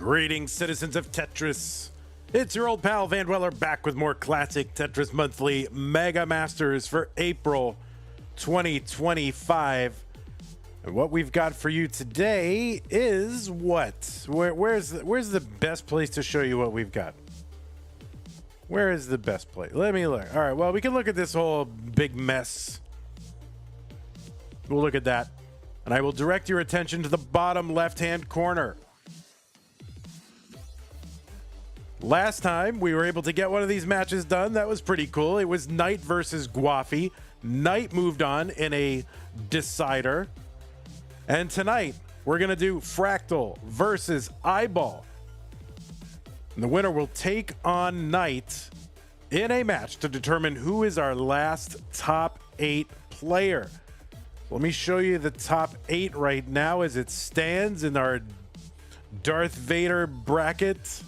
Greetings, citizens of Tetris. It's your old pal Van Dweller back with more Classic Tetris Monthly Mega Masters for April 2025. And what we've got for you today is what? Where's the best place to show you what we've got? Where is the best place? Let me look. All right, well, we can look at this whole big mess. We'll look at that. And I will direct your attention to the bottom left-hand corner. Last time, we were able to get one of these matches done. That was pretty cool. It was Knight versus Guafi. Knight moved on in a decider. And tonight, we're going to do Fractal versus Iball. And the winner will take on Knight in a match to determine who is our last top 8 player. Let me show you the top 8 right now as it stands in our Darth Vader bracket.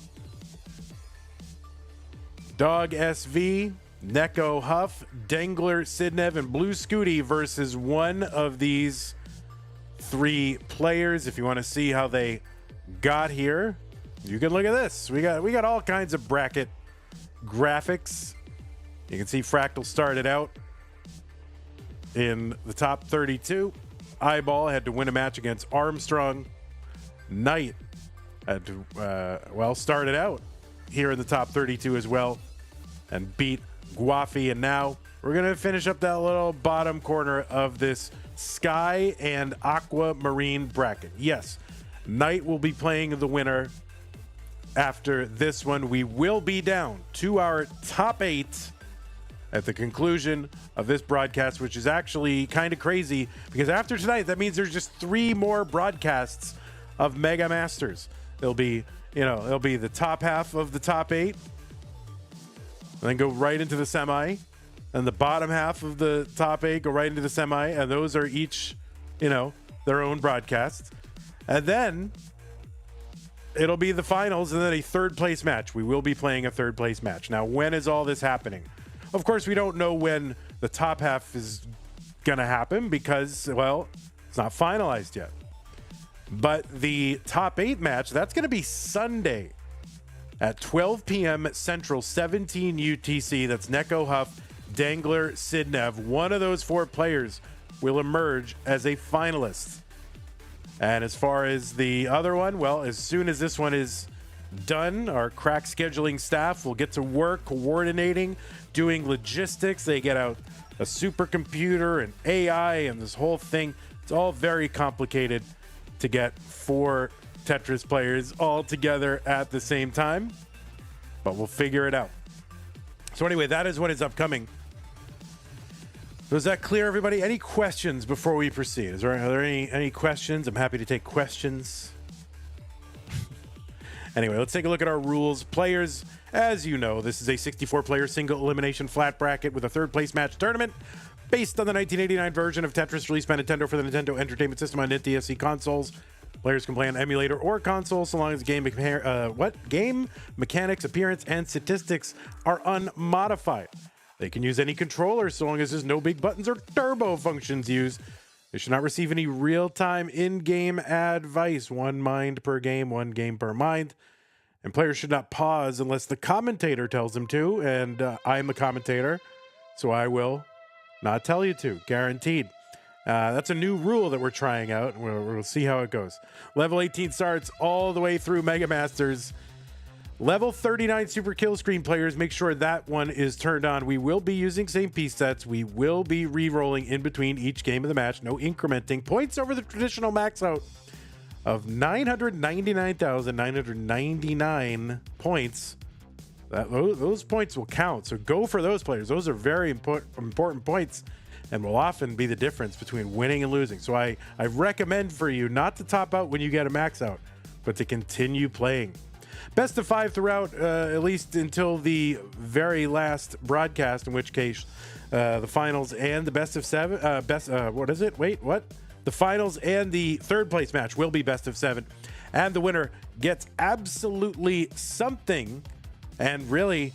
Dog SV, Neko Huff, Dangler Sidnev, and Blue Scooty versus one of these 3 players. If you want to see how they got here, you can look at this. We got all kinds of bracket graphics. You can see Fractal started out in the top 32. Iball had to win a match against Armstrong. Knight had to, started out here in the top 32 as well and beat Guafi. And now we're going to finish up that little bottom corner of this Sky and Aqua Marine bracket. Yes, Knight will be playing the winner after this one. We will be down to our top 8 at the conclusion of this broadcast, which is actually kind of crazy because after tonight, that means there's just 3 more broadcasts of Mega Masters. It'll be the top half of the top 8 and then go right into the semi, and the bottom half of the top 8 go right into the semi, and those are each, their own broadcasts. And then it'll be the finals and then a third place match. We will be playing a third place match. Now, when is all this happening? Of course, we don't know when the top half is going to happen because, well, it's not finalized yet. But the top 8 match, that's going to be Sunday at 12 p.m. Central, 17 UTC. That's Neko Huff, Dangler, Sidnev. One of those 4 players will emerge as a finalist. And as far as the other one, well, as soon as this one is done, our crack scheduling staff will get to work coordinating, doing logistics. They get out a supercomputer and AI and this whole thing. It's all very complicated to get 4 Tetris players all together at the same time, but we'll figure it out. So anyway, that is what is upcoming. Was that clear, everybody? Any questions before we proceed? Are there any questions? I'm happy to take questions. Anyway, let's take a look at our rules. Players, as you know, this is a 64-player single elimination flat bracket with a third place match tournament based on the 1989 version of Tetris released by Nintendo for the Nintendo Entertainment System on NTSC consoles. Players can play on emulator or console so long as game mechanics, appearance, and statistics are unmodified. They can use any controller so long as there's no big buttons or turbo functions used. They should not receive any real-time in-game advice. 1 mind per game, 1 game per mind. And players should not pause unless the commentator tells them to. And I'm a commentator, so I will not tell you to. Guaranteed. That's a new rule that we're trying out. We'll see how it goes. Level 18 starts all the way through Mega Masters. Level 39 Super Kill Screen players, make sure that one is turned on. We will be using same piece sets. We will be re-rolling in between each game of the match. No incrementing. Points over the traditional max out of 999,999 points. Those points will count. So go for those players. Those are very important points and will often be the difference between winning and losing. So I recommend for you not to top out when you get a max out, but to continue playing. Best of 5 throughout, at least until the very last broadcast, in which case the finals and the best of 7, the finals and the third place match will be best of 7. And the winner gets absolutely something. And really,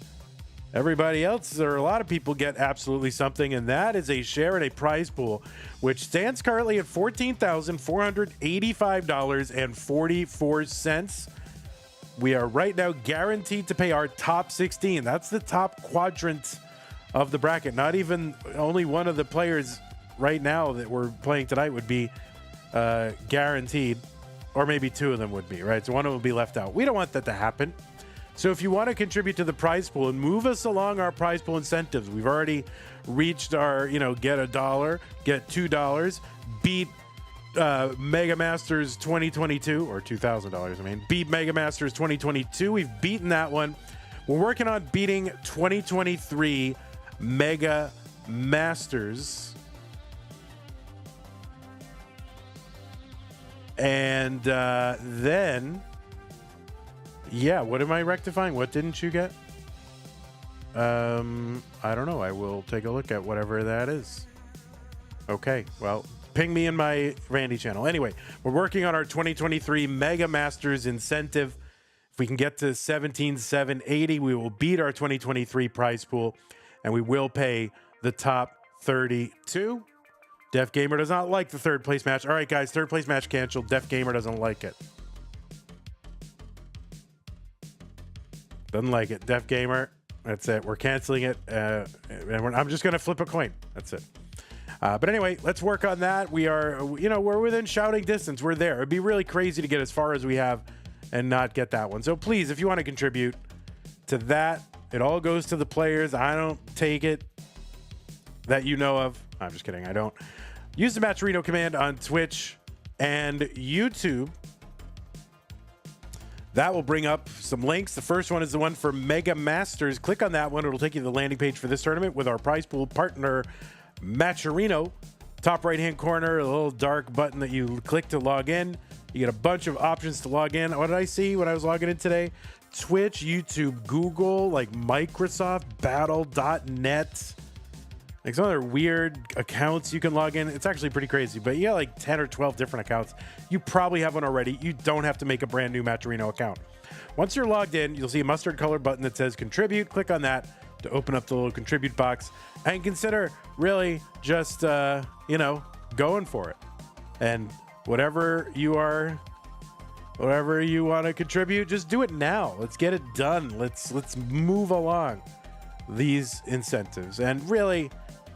everybody else, or a lot of people, get absolutely something, and that is a share in a prize pool, which stands currently at $14,485.44. We are right now guaranteed to pay our top 16. That's the top quadrant of the bracket. Not even only one of the players right now that we're playing tonight would be guaranteed, or maybe two of them would be, right? So one of them will be left out. We don't want that to happen. So if you want to contribute to the prize pool and move us along our prize pool incentives, we've already reached our, get $1, get $2, beat Mega Masters 2022, or $2,000, I mean, beat Mega Masters 2022. We've beaten that one. We're working on beating 2023 Mega Masters. And then, yeah, what am I rectifying? What didn't you get? I don't know. I will take a look at whatever that is. Okay, well, ping me in my Randy channel. Anyway, we're working on our 2023 Mega Masters incentive. If we can get to 17,780, we will beat our 2023 prize pool, and we will pay the top 32. Def Gamer does not like the third place match. All right, guys, third place match canceled. Def Gamer doesn't like it. Doesn't like it. Def Gamer, that's it. We're canceling it. And I'm just going to flip a coin. That's it. But anyway, let's work on that. We are, we're within shouting distance. We're there. It'd be really crazy to get as far as we have and not get that one. So please, if you want to contribute to that, it all goes to the players. I don't take it that you know of. I'm just kidding. I don't. Use the Matcherino command on Twitch and YouTube. That will bring up some links. The first one is the one for Mega Masters. Click on that one. It'll take you to the landing page for this tournament with our prize pool partner, Matcherino. Top right-hand corner, a little dark button that you click to log in. You get a bunch of options to log in. What did I see when I was logging in today? Twitch, YouTube, Google, like Microsoft, Battle.net. Like some other weird accounts you can log in. It's actually pretty crazy, but you got like 10 or 12 different accounts. You probably have one already. You don't have to make a brand new Matcherino account. Once you're logged in, you'll see a mustard color button that says contribute. Click on that to open up the little contribute box and consider really just, going for it. And whatever you want to contribute, just do it now. Let's get it done. Let's move along these incentives. And really,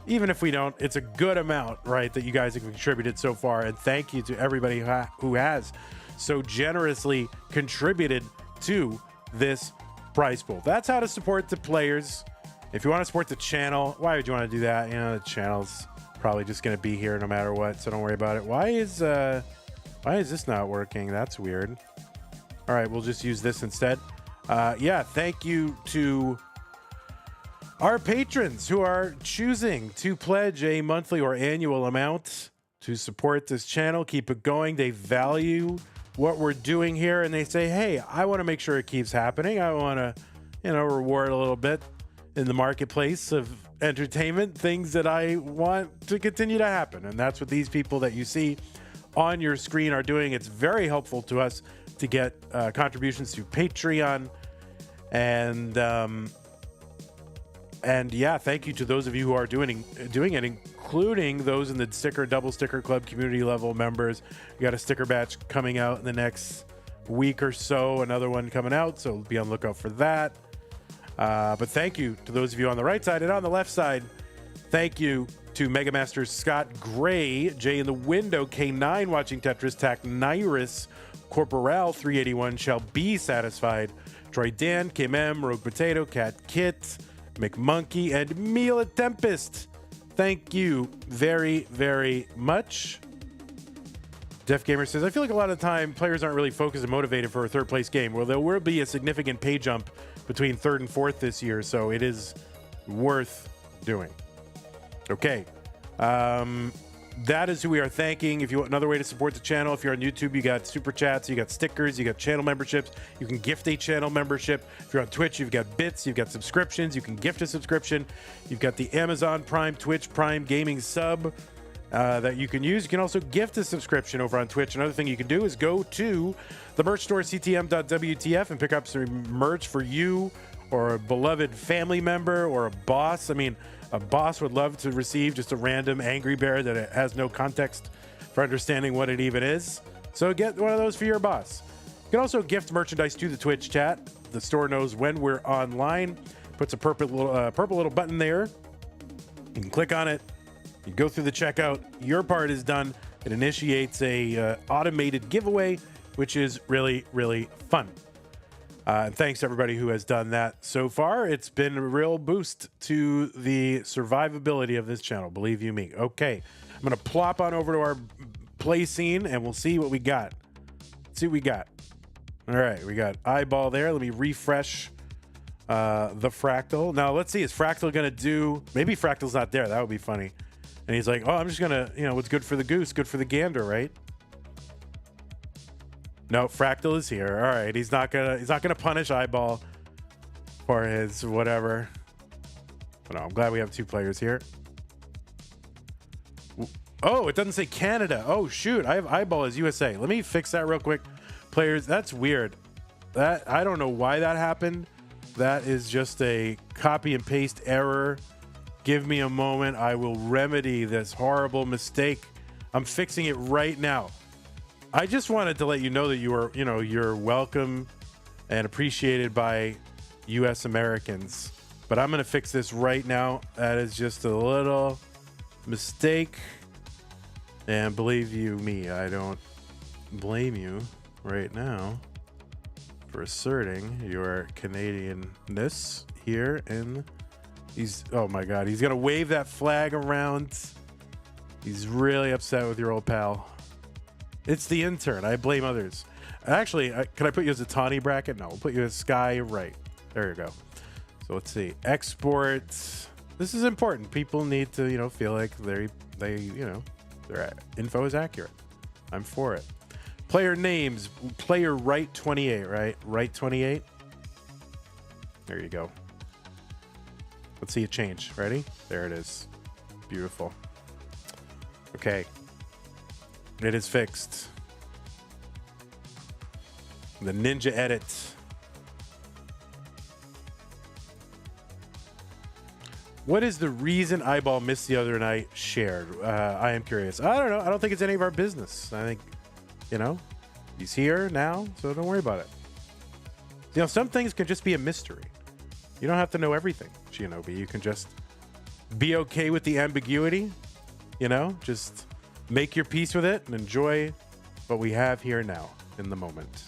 even if we don't, it's a good amount, right, that you guys have contributed so far. And thank you to everybody who has so generously contributed to this prize pool. That's how to support the players. If you want to support the channel, why would you want to do that? The channel's probably just going to be here no matter what, so don't worry about it. Why is this not working? That's weird. All right, we'll just use this instead. Yeah, thank you to our patrons who are choosing to pledge a monthly or annual amount to support this channel, keep it going. They value what we're doing here, and they say, hey, I want to make sure it keeps happening. I want to, reward a little bit in the marketplace of entertainment, things that I want to continue to happen. And that's what these people that you see on your screen are doing. It's very helpful to us to get contributions to Patreon. And yeah, thank you to those of you who are doing it, including those in the double sticker club community level members. We got a sticker batch coming out in the next week or so, another one coming out, so be on the lookout for that. But thank you to those of you on the right side, and on the left side, thank you to Mega Master Scott Gray, Jay in the Window, K9 watching Tetris, Tac Nyrus, Corporal 381 shall be satisfied, Troy Dan, Kim M, Rogue Potato, Cat Kit, McMonkey, and Mila Tempest. Thank you very, very much. Def Gamer says, I feel like a lot of the time players aren't really focused and motivated for a third place game. Well, there will be a significant pay jump between third and fourth this year, so it is worth doing. Okay. That is who we are thanking. If you want another way to support the channel, if you're on YouTube, you got super chats, you got stickers, you got channel memberships. You can gift a channel membership. If you're on Twitch, you've got bits, you've got subscriptions. You can gift a subscription. You've got the Amazon Prime, Twitch Prime Gaming sub that you can use. You can also gift a subscription over on Twitch. Another thing you can do is go to the merch store, ctm.wtf, and pick up some merch for you or a beloved family member or a boss. I mean, a boss would love to receive just a random angry bear that has no context for understanding what it even is. So get one of those for your boss. can also gift merchandise to the Twitch chat. The store knows when we're online. Puts a purple little button there. You can click on it. You go through the checkout. Your part is done. It initiates a automated giveaway, which is really, really fun. And thanks to everybody who has done that so far. It's been a real boost to the survivability of this channel, believe you me. Okay, I'm going to plop on over to our play scene, and we'll see what we got. Let's see what we got. All right, we got eyeball there. Let me refresh the Fractal. Now, let's see. Is Fractal going to do... Maybe Fractal's not there. That would be funny. And he's like, oh, I'm just going to... You know, what's good for the goose, good for the gander, right? No, Fractal is here. All right, he's not gonna punish eyeball for his whatever. But no, I'm glad we have two players here. Oh, it doesn't say Canada. Oh shoot, I have eyeball as USA. Let me fix that real quick. Players, that's weird. That I don't know why that happened. That is just a copy and paste error. Give me a moment. I will remedy this horrible mistake. I'm fixing it right now. I just wanted to let you know that you're welcome and appreciated by U.S. Americans. But I'm going to fix this right now. That is just a little mistake. And believe you me, I don't blame you right now for asserting your Canadianness here. And oh my God, he's going to wave that flag around. He's really upset with your old pal. It's the intern. I blame others. Actually, can I put you as a Tawny bracket? No, we'll put you as Sky right. There you go. So let's see. Export. This is important. People need to, feel like their info is accurate. I'm for it. Player names. Player right 28, right? Right 28. There you go. Let's see it change. Ready? There it is. Beautiful. Okay. It is fixed. The Ninja edit. What is the reason eyeball missed the other night shared? I am curious. I don't know. I don't think it's any of our business. I think, he's here now, so don't worry about it. Some things can just be a mystery. You don't have to know everything, Shinobi. You can just be okay with the ambiguity, just make your peace with it and enjoy what we have here now in the moment.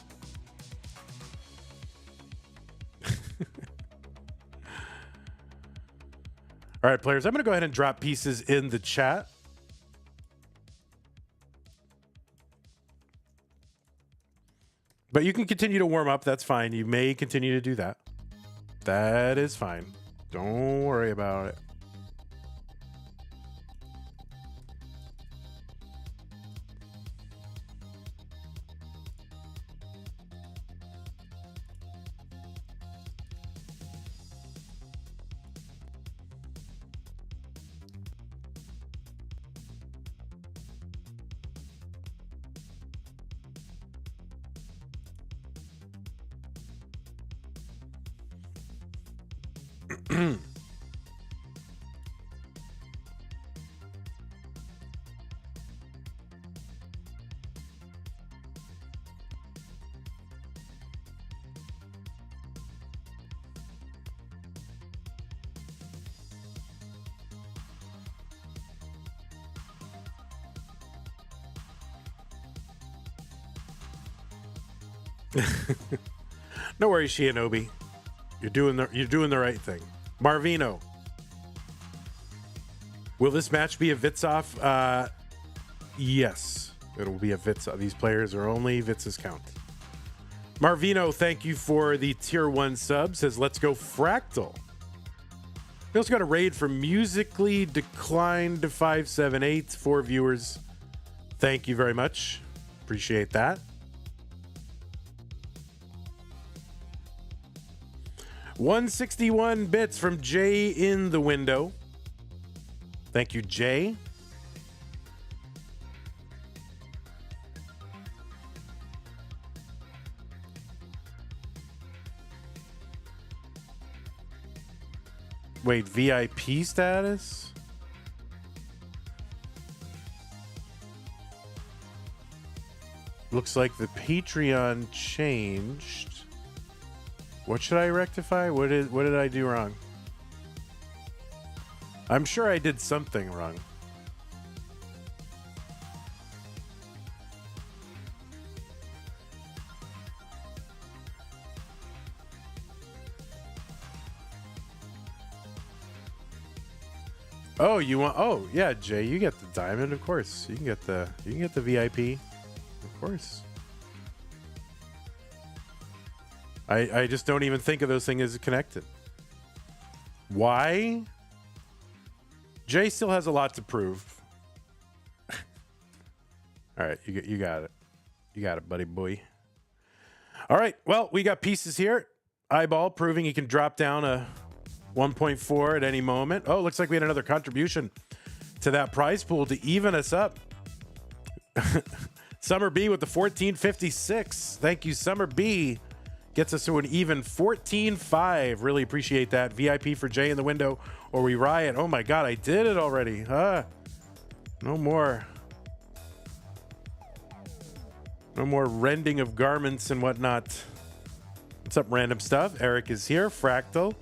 All right, players, I'm going to go ahead and drop pieces in the chat. But you can continue to warm up. That's fine. You may continue to do that. That is fine. Don't worry about it. No worries, Shinobi. You're doing the right thing. Marvino. Will this match be a Vitsoff? Yes, it'll be a Vitsoff. These players are only Vits's count. Marvino, thank you for the tier 1 sub. Says, let's go Fractal. We also got a raid from Musically Declined to 578. 4 viewers. Thank you very much. Appreciate that. 161 bits from Jay in the window. Thank you, Jay. Wait, VIP status? looks like the Patreon changed. What should I rectify? What did I do wrong? I'm sure I did something wrong. Oh, you want? Oh, yeah, Jay, you get the diamond, of course. You can get the VIP, of course. I just don't even think of those things as connected. Why? Jay still has a lot to prove. All right, you got it. You got it, buddy boy. All right, well, we got pieces here. Eyeball proving he can drop down a 1.4 at any moment. Oh, looks like we had another contribution to that prize pool to even us up. Summer B with the 1456. Thank you, Summer B. Gets us to an even 14.5. Really appreciate that. VIP for Jay in the window, or we riot. Oh my God, I did it already. No more. No more rending of garments and whatnot. What's up, random stuff? Eric is here. Fractal.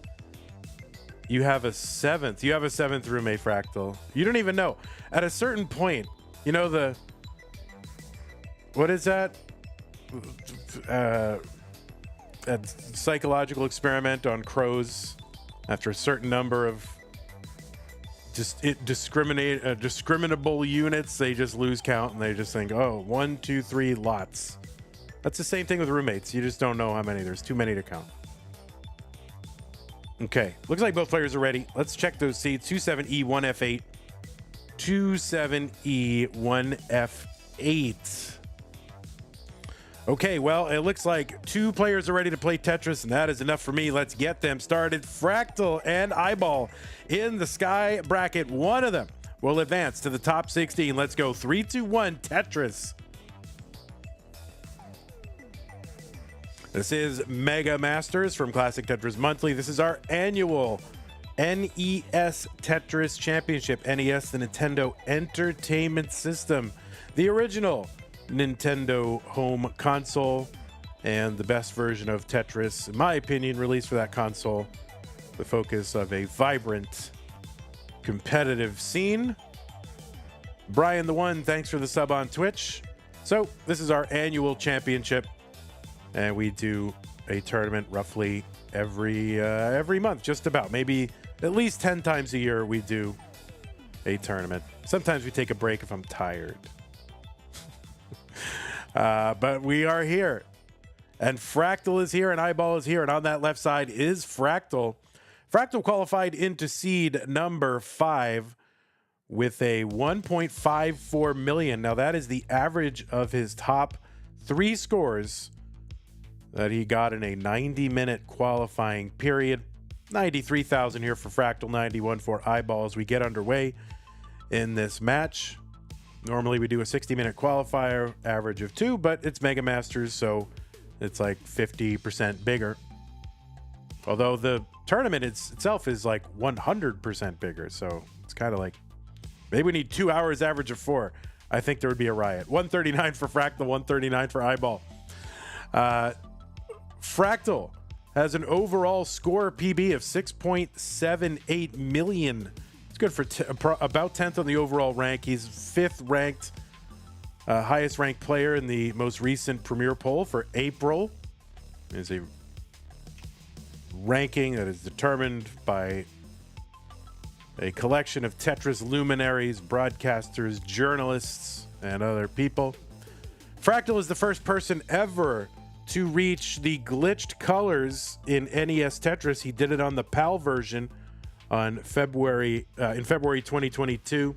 You have a seventh. You have a seventh roommate, Fractal. You don't even know. At a certain point, you know the... What is that? A psychological experiment on crows. After a certain number of discriminable units, they just lose count and they just think, oh, 1, 2, 3 lots. That's the same thing with roommates. You just don't know how many. There's too many to count. Okay, looks like both players are ready. Let's check those seeds. 27E, 1F8. 27E, 1F8. Okay, well, it looks like 2 players are ready to play Tetris, and that is enough for me. Let's get them started. Fractal and Eyeball in the sky bracket. One of them will advance to the top 16. Let's go. 3, 2, 1, Tetris. This is Mega Masters from Classic Tetris Monthly. This is our annual NES Tetris Championship. NES, the Nintendo Entertainment System. The original Nintendo home console and the best version of Tetris, in my opinion, released for that console. The focus of a vibrant, competitive scene. Brian the One, thanks for the sub on Twitch. So this is our annual championship, and we do a tournament roughly every month, just about. Maybe at least 10 times a year we do a tournament. Sometimes we take a break if I'm tired. But we are here, and Fractal is here, and Eyeball is here, and on that left side is Fractal. Fractal qualified into seed number 5 with a 1.54 million. Now that is the average of his top 3 scores that he got in a 90-minute qualifying period. 93,000 here for Fractal, 91 for Eyeball as we get underway in this match. Normally we do a 60-minute qualifier, average of 2, but it's Mega Masters, so it's like 50% bigger. Although the tournament itself is like 100% bigger, so it's kind of like, maybe we need 2 hours, average of 4. I think there would be a riot. 139 for Fractal, 139 for Eyeball. Fractal has an overall score PB of 6.78 million. It's good for about 10th on the overall rank. He's 5th ranked, highest ranked player in the most recent Premier poll for April. It's a ranking that is determined by a collection of Tetris luminaries, broadcasters, journalists, and other people. Fractal is the first person ever to reach the glitched colors in NES Tetris. He did it on the PAL version on February 2022.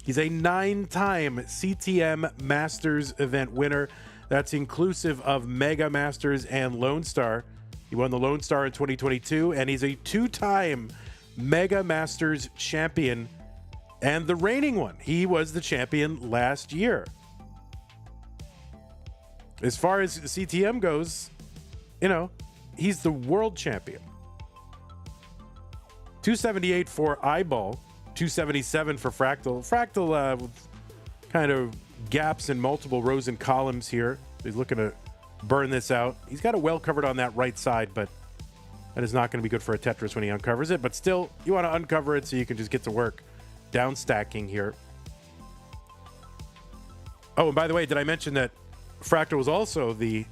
He's a 9-time CTM Masters event winner. That's inclusive of Mega Masters and Lone Star. He won the Lone Star in 2022, and he's a 2-time Mega Masters champion and the reigning one. He was the champion last year. As far as CTM goes, you know, he's the world champion. 278 for Eyeball, 277 for Fractal. Fractal with kind of gaps in multiple rows and columns here. He's looking to burn this out. He's got it well covered on that right side, but that is not going to be good for a Tetris when he uncovers it. But still, you want to uncover it so you can just get to work. Down stacking here. Oh, and by the way, did I mention that Fractal was also the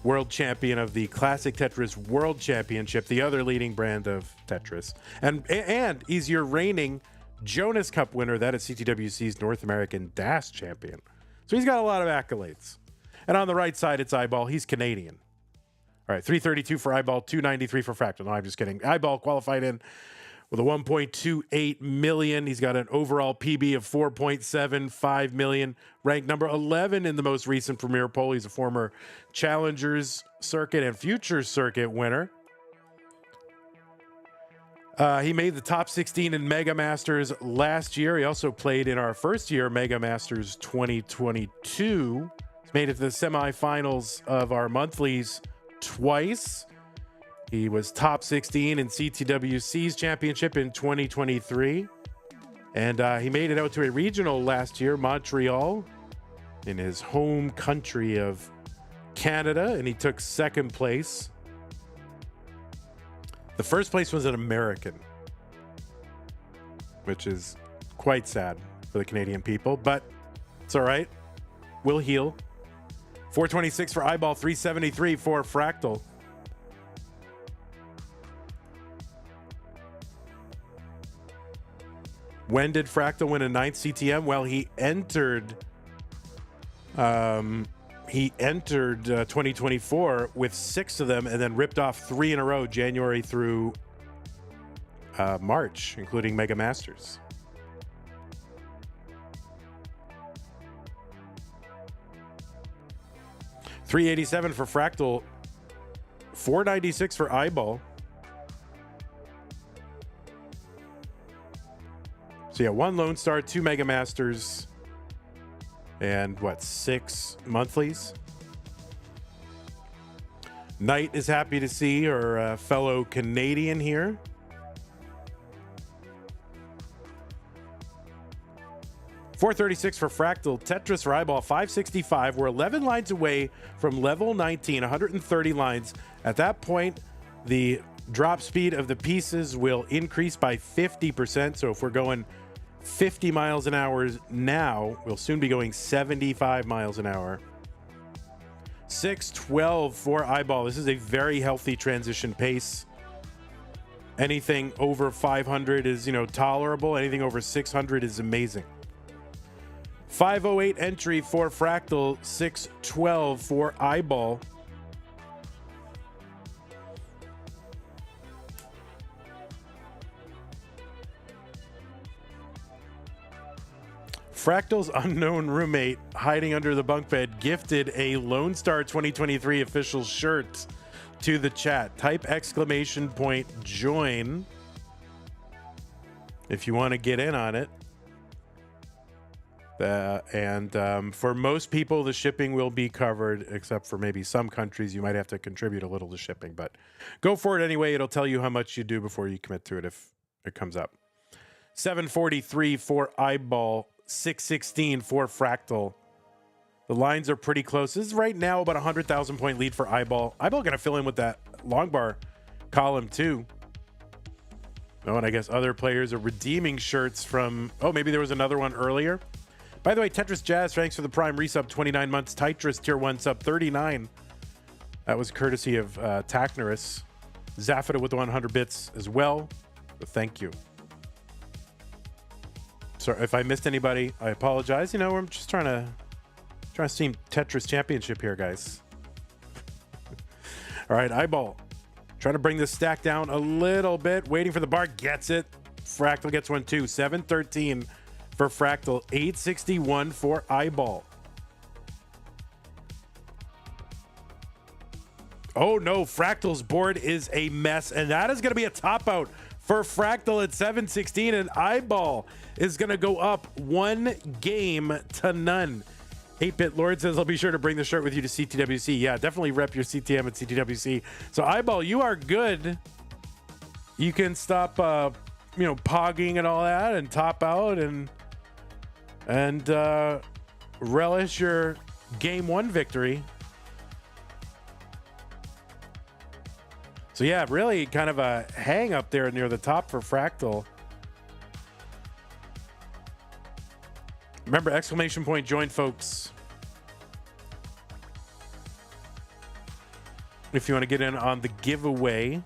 world champion of the Classic Tetris World Championship, the other leading brand of Tetris. And he's your reigning Jonas Cup winner. That is CTWC's North American DAS champion. So he's got a lot of accolades. And on the right side, it's iball. He's Canadian. All right, 332 for iball, 293 for Fractal. No, I'm just kidding. Iball qualified in with a 1.28 million. He's got an overall PB of 4.75 million. Ranked number 11 in the most recent Premier poll. He's a former Challengers Circuit and Futures Circuit winner. He made the top 16 in Mega Masters last year. He also played in our first year, Mega Masters 2022. He's made it to the semifinals of our monthlies twice. He was top 16 in CTWC's championship in 2023. And he made it out to a regional last year, Montreal, in his home country of Canada, and he took second place. The first place was an American, which is quite sad for the Canadian people, but it's all right. We'll heal. 426 for iball, 373 for Fractal. When did Fractal win a 9th CTM? Well, he entered 2024 with 6 of them and then ripped off 3 in a row, January through March, including Mega Masters. $387 for Fractal, $496 for iball. So yeah, 1 Lone Star, 2 Mega Masters, and what, 6 monthlies? Knight is happy to see her fellow Canadian here. $436 for Fractal. Tetris for iball, 565. We're 11 lines away from level 19, 130 lines. At that point, the drop speed of the pieces will increase by 50%. So if we're going 50 miles an hour now, we'll soon be going 75 miles an hour. 612 for iball. This is a very healthy transition pace. Anything over 500 is, tolerable. Anything over 600 is amazing. 508 entry for Fractal, 612 for iball. Fractal's unknown roommate hiding under the bunk bed gifted a Lone Star 2023 official shirt to the chat. Type !! join if you want to get in on it. For most people, the shipping will be covered, except for maybe some countries. You might have to contribute a little to shipping, but go for it anyway. It'll tell you how much you do before you commit to it if it comes up. 743 for iball, 616 for Fractal. The lines are pretty close. This is right now about 100,000 point lead for iball. Iball going to fill in with that long bar column too. Oh, and I guess other players are redeeming shirts from... Oh, maybe there was another one earlier. By the way, Tetris Jazz, thanks for the Prime resub, 29 months. Tetris Tier 1 sub, 39. That was courtesy of Taknerus. Zafida with the 100 bits as well. So thank you. Sorry if I missed anybody. I apologize. I'm just trying to stream Tetris Championship here, guys. All right, iball. Trying to bring this stack down a little bit. Waiting for the bar. Gets it. Fractal gets one too. 713 for Fractal. 861 for iball. Oh no, Fractal's board is a mess, and that is going to be a top out for Fractal at 716, and iball is going to go up 1 game to none. 8-Bit Lord says, I'll be sure to bring the shirt with you to CTWC. Yeah, definitely rep your CTM at CTWC. So iball, you are good. You can stop, pogging and all that and top out and relish your game 1 victory So yeah, really kind of a hang up there near the top for Fractal. Remember, exclamation point join, folks. If you want to get in on the giveaway.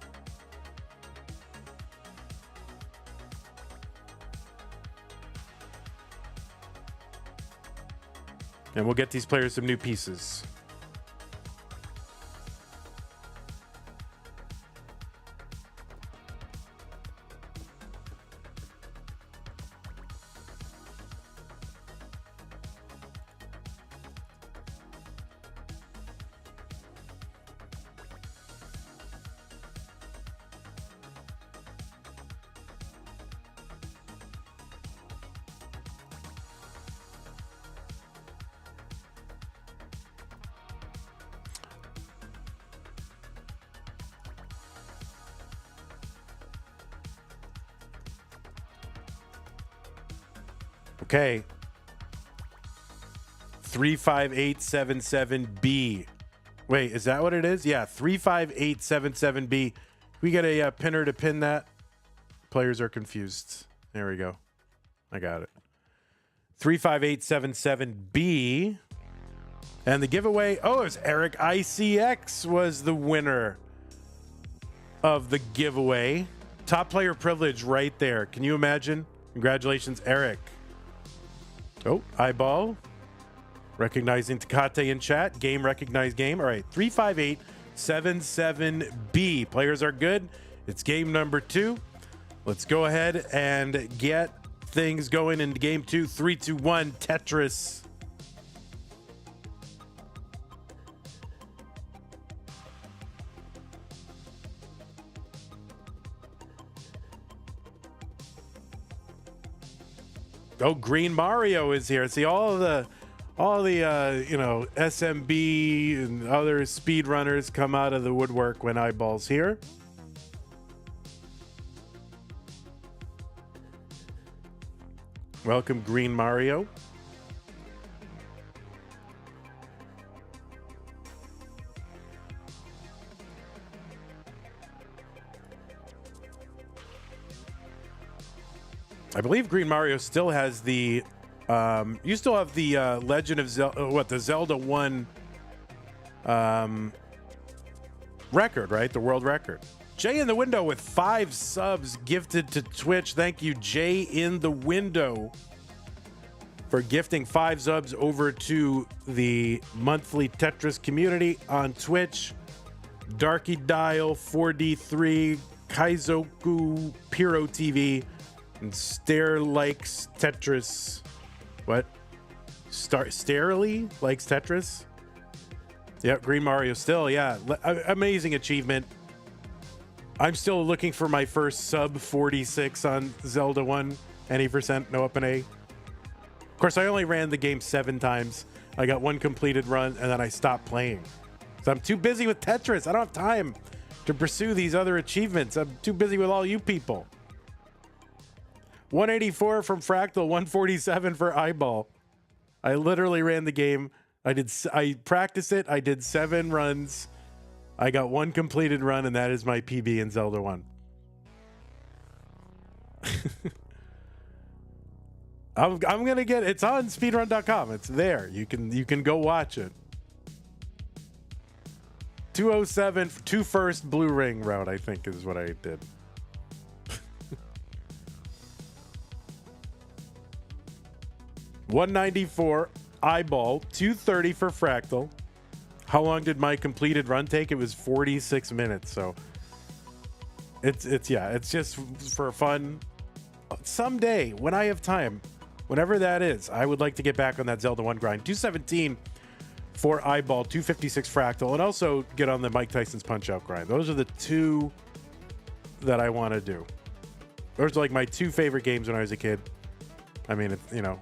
And we'll get these players some new pieces. Okay. 35877B. Wait, is that what it is? Yeah, 35877B. We get a pinner to pin that. Players are confused. There we go. I got it. 35877B. And the giveaway, oh, it was Eric ICX was the winner of the giveaway. Top player privilege right there. Can you imagine? Congratulations, Eric. Oh, eyeball. Recognizing Takate in chat. Game recognized game. All right, 35877B. Players are good. It's game number 2. Let's go ahead and get things going into game 2. 3, 2, 1, Tetris. Oh, Green Mario is here. See all the you know, SMB and other speedrunners come out of the woodwork when Eyeball's here. Welcome, Green Mario. I believe Green Mario still has the you still have the Legend of Zelda, the Zelda 1 record, right? The world record. Jay in the window with 5 subs gifted to Twitch. Thank you, Jay in the window, for gifting 5 subs over to the monthly Tetris community on Twitch. Darky Dial, 4D3, Kaizoku, Piro TV, and Stare likes Tetris. What? Starely likes Tetris? Yep, Green Mario still, yeah. Amazing achievement. I'm still looking for my first sub 46 on Zelda 1. Any percent, no up and A. Of course, I only ran the game 7 times. I got 1 completed run, and then I stopped playing. So I'm too busy with Tetris. I don't have time to pursue these other achievements. I'm too busy with all you people. 184 from Fractal, 147 for Eyeball. I literally ran the game. I practiced it. I did 7 runs. I got 1 completed run, and that is my PB in Zelda 1. I'm gonna get it's on speedrun.com. It's there. You can go watch it. 207, 2 first blue ring route, I think, is what I did. $194 Eyeball, 230 for Fractal. How long did my completed run take? It was 46 minutes. So it's just for fun. Someday, when I have time, whenever that is, I would like to get back on that Zelda 1 grind. 217 for Eyeball, 256 Fractal, and also get on the Mike Tyson's Punch-Out grind. Those are the 2 that I want to do. Those are like my 2 favorite games when I was a kid. I mean, you know,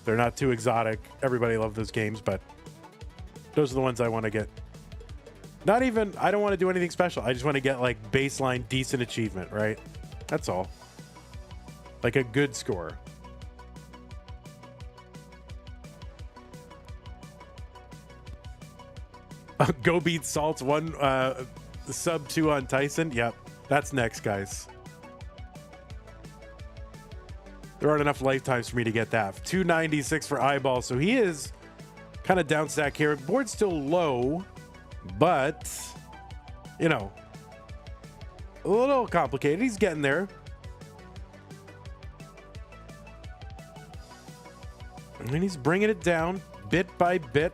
they're not too exotic. Everybody loved those games, but those are the ones I want to get. Not even, I don't want to do anything special. I just want to get like baseline decent achievement, right? That's all. Like a good score. Go beat Salt's 1 sub 2 on Tyson. Yep, that's next, guys. There aren't enough lifetimes for me to get that. 296 for Eyeball, so he is kind of down stack here. Board's still low, but, you know, a little complicated. He's getting there. I mean, he's bringing it down bit by bit.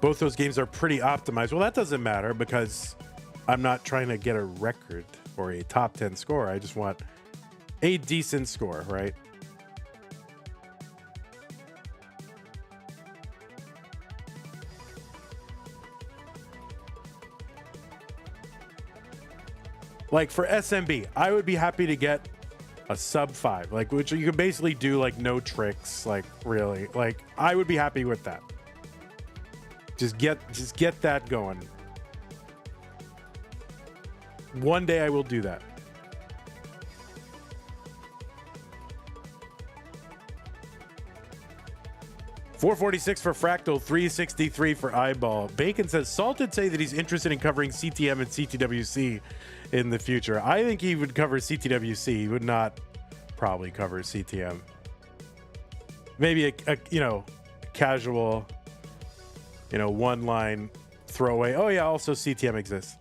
Both those games are pretty optimized. Well, that doesn't matter because I'm not trying to get a record or a top 10 score. I just want a decent score, right? Like for SMB, I would be happy to get a sub 5, like, which you can basically do like no tricks, like really. Like I would be happy with that. Just get that going. One day I will do that. $446 for Fractal, $363 for Eyeball. Bacon says Salted say that he's interested in covering CTM and CTWC in the future. I think he would cover CTWC. He would not probably cover CTM. Maybe a you know, casual, you know, one line throwaway. Oh yeah, also CTM exists.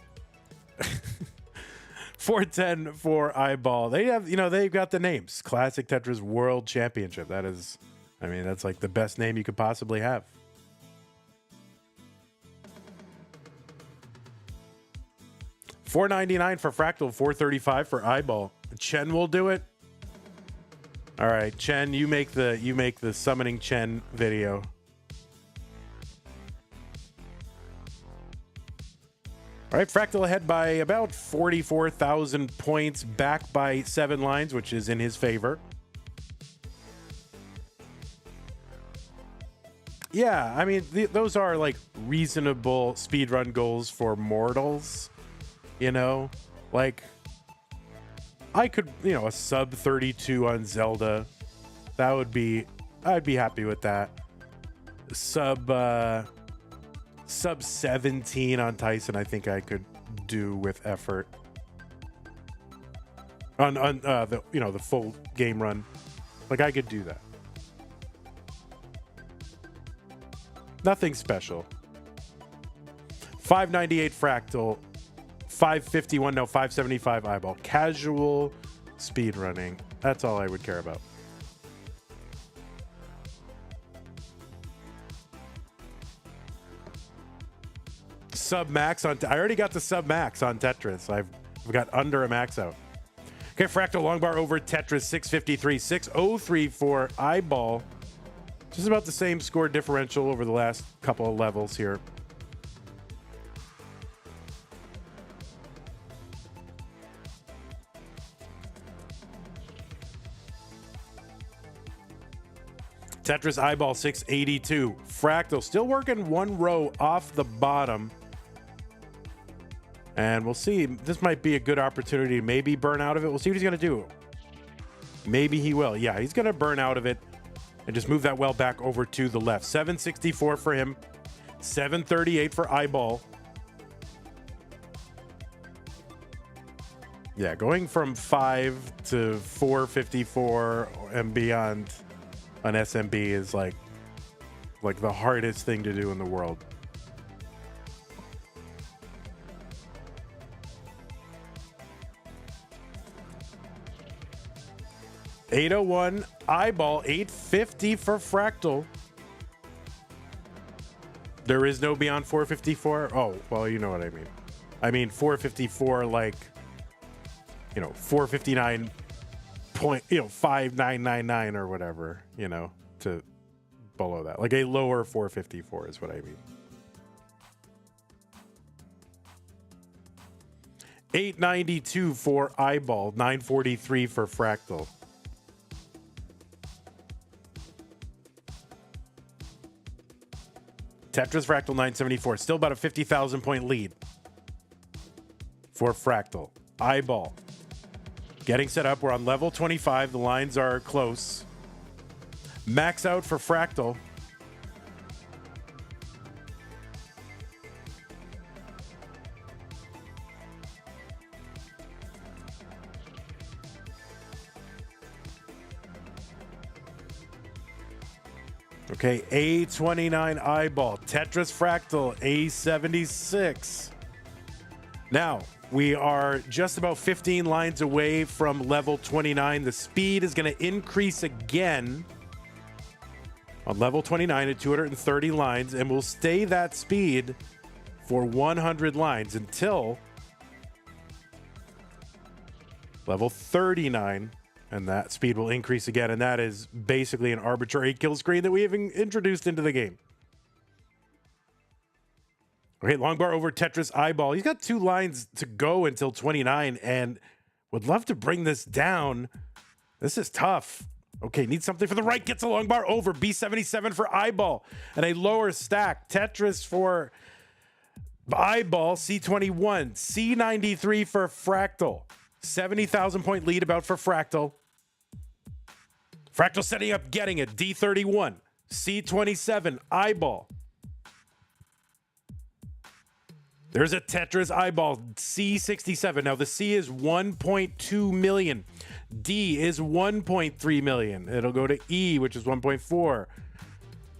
410 for Eyeball. They have, you know, they've got the names. Classic Tetris World Championship. That is, I mean, that's like the best name you could possibly have. $499 for Fractal, $435 for Eyeball. Chen will do it. All right, Chen, you make the summoning Chen video. All right, Fractal ahead by about 44,000 points, back by 7 lines, which is in his favor. Yeah, I mean, those are like reasonable speedrun goals for mortals, you know? Like, I could, you know, a sub 32 on Zelda. That would be, I'd be happy with that. Sub 17 on Tyson, I think I could do with effort. On the, you know, the full game run. Like, I could do that. Nothing special. 598 Fractal, 551, no, 575 Eyeball. Casual speed running. That's all I would care about. Sub max on, I already got the sub max on Tetris. I've got under a max out. Okay, Fractal long bar over Tetris, 653, 603 for Eyeball. Just about the same score differential over the last couple of levels here. Tetris Eyeball, 682. Fractal still working one row off the bottom. And we'll see. This might be a good opportunity to maybe burn out of it. We'll see what he's going to do. Maybe he will. Yeah, he's going to burn out of it and just move that well back over to the left. 764 for him. 738 for Eyeball. Yeah, going from 5 to 454 and beyond on SMB is like the hardest thing to do in the world. $801 Eyeball, $850 for Fractal. There is no beyond 454. Oh, well, you know what I mean. I mean 454, like, you know, 459 point, you know, 5999 or whatever, you know, to below that. Like a lower 454 is what I mean. $892 for Eyeball, $943 for Fractal. Tetris Fractal 974, still about a 50,000 point lead for Fractal. Eyeball getting set up. We're on level 25. The lines are close. Max out for Fractal. Okay, A29 eyeball, Tetris Fractal, A76. Now, we are just about 15 lines away from level 29. The speed is going to increase again on level 29 at 230 lines, and we'll stay that speed for 100 lines until level 39. And that speed will increase again, and that is basically an arbitrary kill screen that we have introduced into the game. Okay, long bar over Tetris eyeball. He's got 2 lines to go until 29, and would love to bring this down. This is tough. Okay, needs something for the right. Gets a long bar over. B77 for eyeball, and a lower stack. Tetris for eyeball, C21. C93 for Fractal. 70,000 point lead about for Fractal. Fractal setting up, getting it. D31, C27, eyeball. There's a Tetris eyeball, C67. Now the C is 1.2 million. D is 1.3 million. It'll go to E, which is 1.4.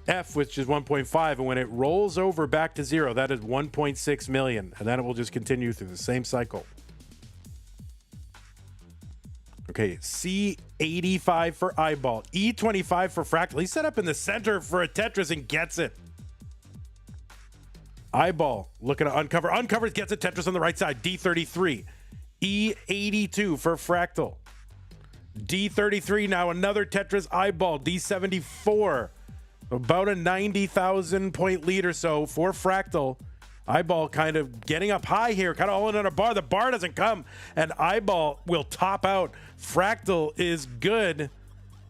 F, which is 1.5. And when it rolls over back to 0, that is 1.6 million. And then it will just continue through the same cycle. Okay, C85 for eyeball, E25 for Fractal. He's set up in the center for a Tetris and gets it. Eyeball looking to uncover. Uncovers, gets a Tetris on the right side. D33. E82 for Fractal. D33, now another Tetris eyeball. D74. About a 90,000 point lead or so for Fractal. Eyeball kind of getting up high here, kind of all in on a bar. The bar doesn't come, and eyeball will top out. Fractal is good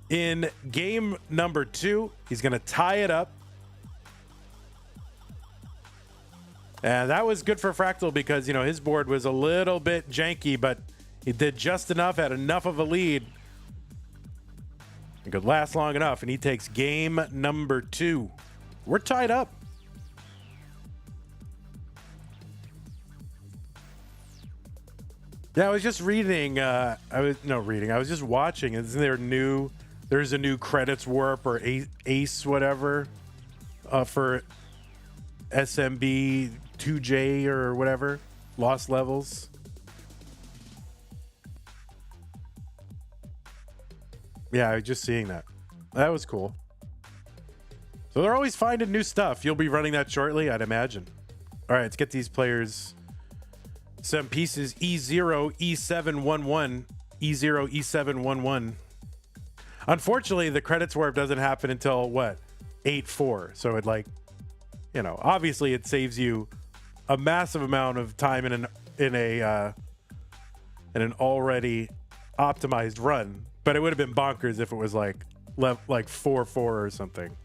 in game number 2. He's going to tie it up. And that was good for Fractal because, you know, his board was a little bit janky, but he did just enough, had enough of a lead. It could last long enough, and he takes game number 2. We're tied up. Yeah, I was just reading. I was just watching. Isn't there there's a new credits warp or ace whatever for SMB 2J or whatever, lost levels. Yeah, I was just seeing that. That was cool. So they're always finding new stuff. You'll be running that shortly, I'd imagine. All right, let's get these players some pieces. E0, E711, E0, E711. Unfortunately, the credits warp doesn't happen until what? 8-4. So it, like, you know, obviously it saves you a massive amount of time in an already optimized run. But it would have been bonkers if it was like 4-4 or something.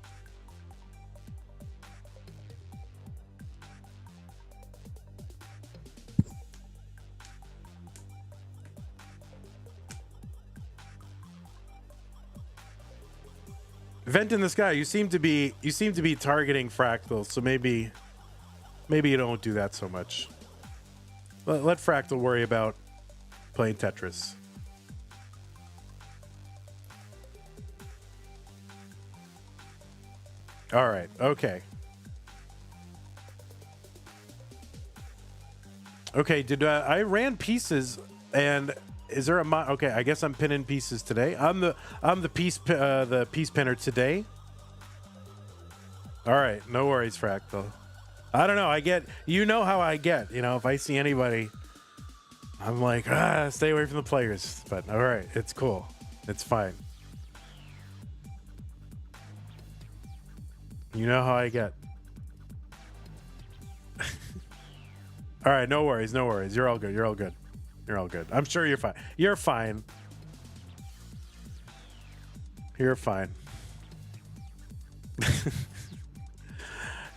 Vent in the sky. You seem to be targeting Fractal, so maybe you don't do that so much. Let Fractal worry about playing Tetris. All right. Okay. Okay. Did I ran pieces and is there a okay? I guess I'm pinning pieces today. I'm the piece pinner today. All right. No worries, Fractal. I don't know. You know how I get. You know, if I see anybody, I'm like, stay away from the players. But all right, it's cool. It's fine. You know how I get. All right, no worries, no worries. You're all good. You're all good. You're all good. I'm sure you're fine. You're fine. You're fine.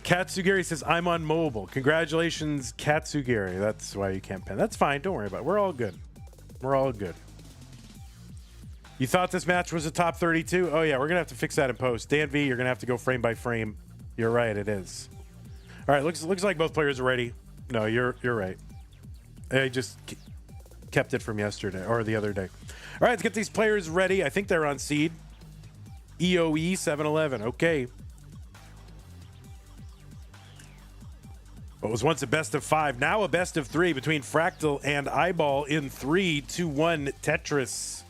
Katsugiri says, I'm on mobile. Congratulations, Katsugiri. That's why you can't pen. That's fine. Don't worry about it. We're all good. We're all good. You thought this match was a top 32? Oh, yeah. We're going to have to fix that in post. Dan V, you're going to have to go frame by frame. You're right. It is. All right. Looks like both players are ready. No, you're right. I just kept it from yesterday or the other day. All right. Let's get these players ready. I think they're on seed. EOE 711. Okay. What was once a best of 5, now a best of 3 between Fractal and Iball in 3-2-1 Tetris.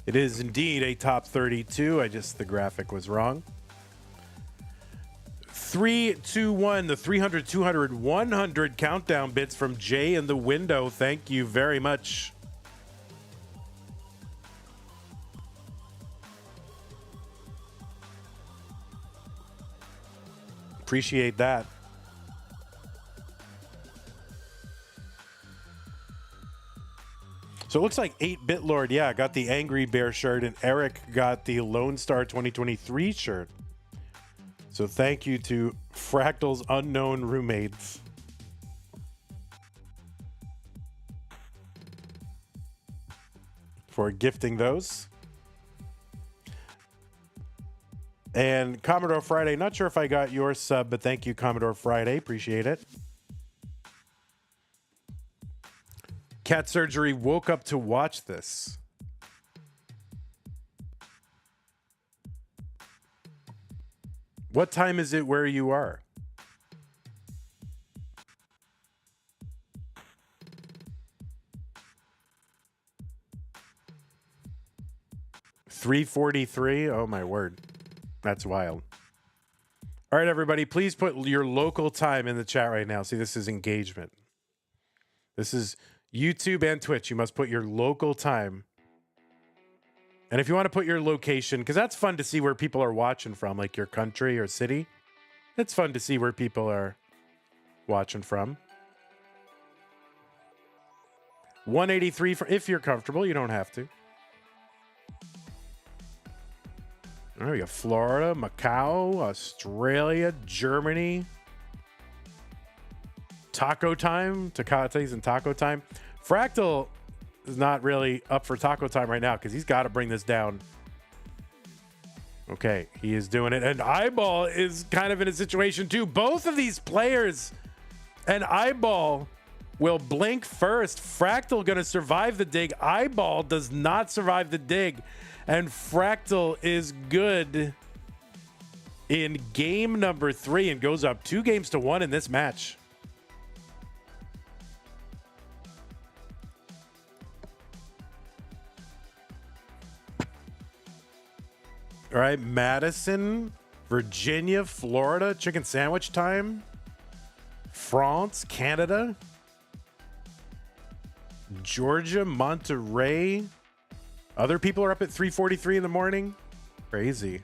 It is indeed a top 32. The graphic was wrong. 3-2-1, the 300, 200, 100 countdown bits from Jay in the window. Thank you very much. Appreciate that. So it looks like 8-Bit Lord, yeah, got the Angry Bear shirt, and Eric got the Lone Star 2023 shirt. So thank you to Fractal's unknown roommates. For gifting those. And Commodore Friday, not sure if I got your sub, but thank you, Commodore Friday. Appreciate it. Cat Surgery woke up to watch this. What time is it where you are? $3:43. Oh my word. That's wild. All right, everybody, please put your local time in the chat right now. See, this is engagement. This is YouTube and Twitch. You must put your local time. And if you want to put your location, because that's fun to see where people are watching from, like your country or city. It's fun to see where people are watching from. 183 for if you're comfortable. You don't have to. All right, we got Florida, Macau, Australia, Germany. Taco time, Tecates and taco time. Fractal is not really up for taco time right now because he's got to bring this down. Okay, he is doing it. And Iball is kind of in a situation too. Both of these players and Iball will blink first. Fractal going to survive the dig. Iball does not survive the dig. And Fractal is good in game number 3 and goes up 2-1 in this match. All right, Madison, Virginia, Florida, chicken sandwich time. France, Canada. Georgia, Monterey. Other people are up at 3:43 in the morning. Crazy.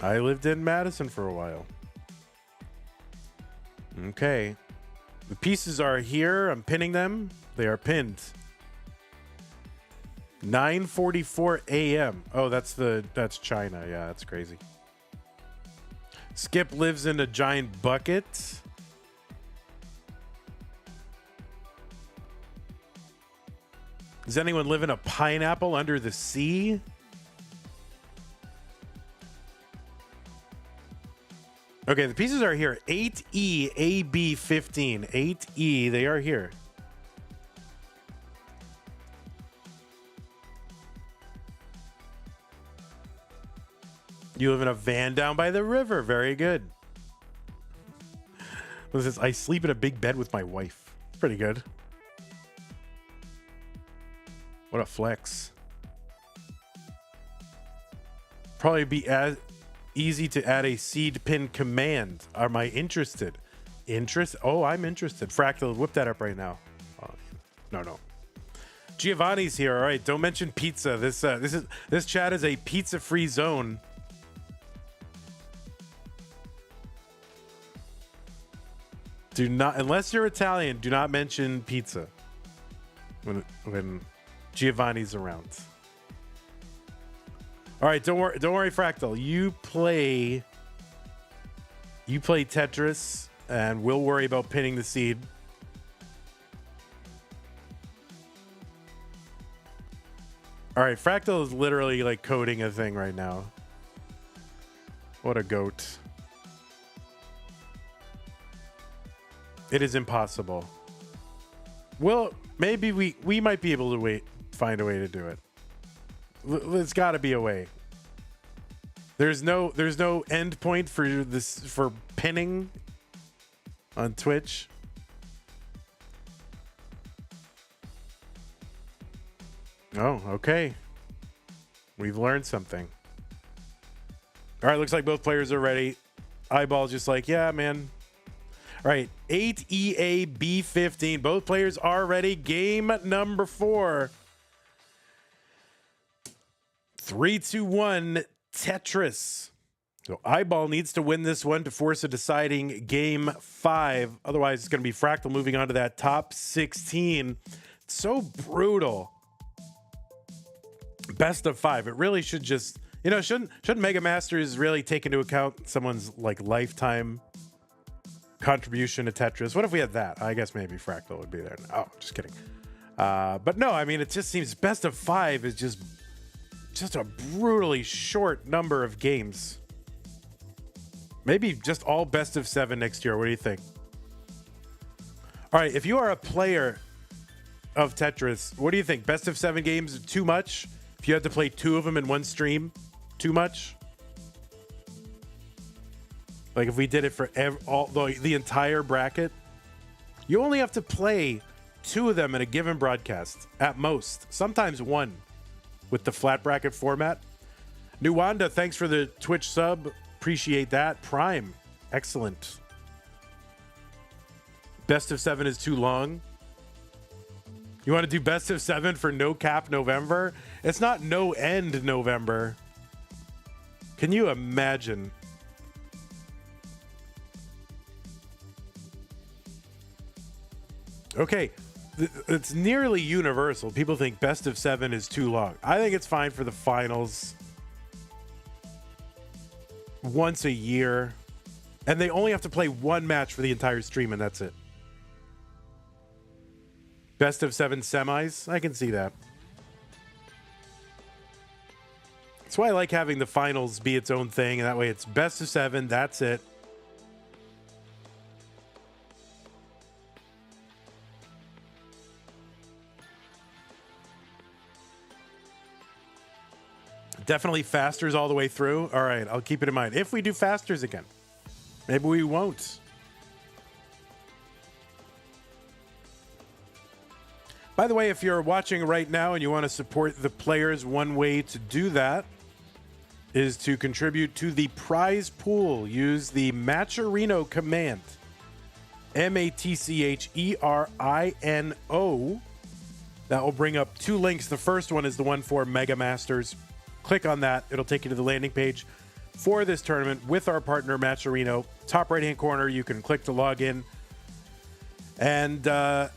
I lived in Madison for a while. Okay. The pieces are here. I'm pinning them. They are pinned. 9:44 a.m. Oh, that's China. Yeah, that's crazy. Skip lives in a giant bucket. Does anyone live in a pineapple under the sea? Okay, the pieces are here. 8E, AB 15. 8E, they are here. You live in a van down by the river. Very good. What is this? I sleep in a big bed with my wife. Pretty good. What a flex. Probably be as easy to add a seed pin command. Am I interested? Oh, I'm interested. Fractal, whip that up right now. Oh, no. Giovanni's here. All right, don't mention pizza. This chat is a pizza-free zone. Do not, unless you're Italian, do not mention pizza when Giovanni's around. All right, don't worry, Fractal. You play Tetris, and we'll worry about pinning the seed. All right, Fractal is literally like coding a thing right now. What a goat. It is impossible. Well, maybe we might be able to find a way to do it. There's got to be a way. There's no end point for this, for pinning on Twitch. Oh, okay. We've learned something. All right, looks like both players are ready. Eyeball's just like, yeah, man. All right, 8EAB15. Both players are ready. Game number 4. 3, 2, 1, Tetris. So Eyeball needs to win this one to force a deciding game 5. Otherwise, it's going to be Fractal moving on to that top 16. It's so brutal. Best of 5. It really should just, you know, shouldn't Mega Masters really take into account someone's like lifetime contribution to Tetris? What if we had that? I guess maybe Fractal would be there. Oh, just kidding. But no, I mean, it just seems best of 5 is just a brutally short number of games. Maybe just all best of 7 next year. What do you think? All right, if you are a player of Tetris, what do you think? Best of 7 games, too much? If you had to play 2 of them in one stream, too much? Like if we did it for the entire bracket, you only have to play 2 of them in a given broadcast at most, sometimes 1 with the flat bracket format. Nuwanda, thanks for the Twitch sub. Appreciate that. Prime, excellent. Best of 7 is too long. You want to do best of 7 for no cap November? It's not no end November. Can you imagine? Okay, it's nearly universal. People think best of 7 is too long. I think it's fine for the finals. Once a year. And they only have to play 1 match for the entire stream, and that's it. Best of 7 semis? I can see that. That's why I like having the finals be its own thing, and that way it's best of 7, that's it. Definitely fasters all the way through. All right, I'll keep it in mind. If we do fasters again, maybe we won't. By the way, if you're watching right now and you want to support the players, one way to do that is to contribute to the prize pool. Use the Matcherino command. MATCHERINO. That will bring up 2 links. The first one is the one for Mega Masters. Click on that. It'll take you to the landing page for this tournament with our partner Matcherino. Top right-hand corner, you can click to log in. And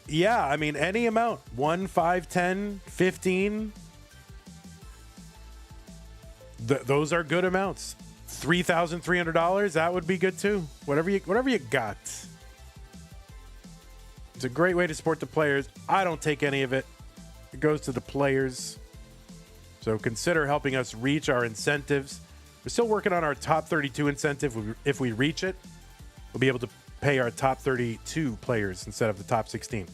yeah, I mean, any amount, 1, 5, 10, 15. Those are good amounts. $3,300, that would be good too. Whatever you got. It's a great way to support the players. I don't take any of it. It goes to the players. So consider helping us reach our incentives. We're still working on our top 32 incentive. If we reach it, we'll be able to pay our top 32 players instead of the top 16.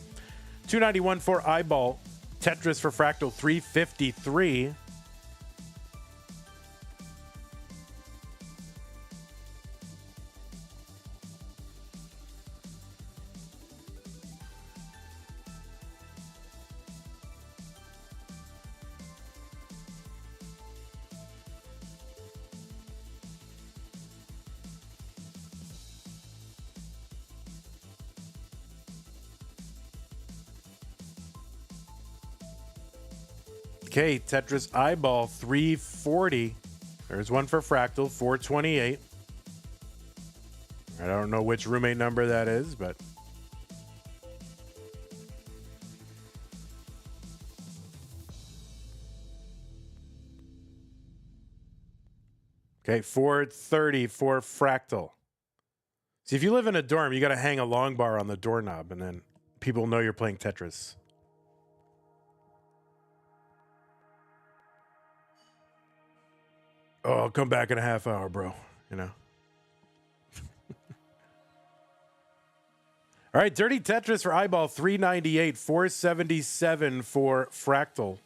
$291 for Eyeball. Tetris for Fractal, $353. Okay, Tetris Eyeball, $340. There's one for Fractal, $428. I don't know which roommate number that is, but... Okay, $430 for Fractal. See, if you live in a dorm, you got to hang a long bar on the doorknob, and then people know you're playing Tetris. Oh, I'll come back in a half hour, bro. You know. All right, Dirty Tetris for Eyeball, $398, $477 for Fractal.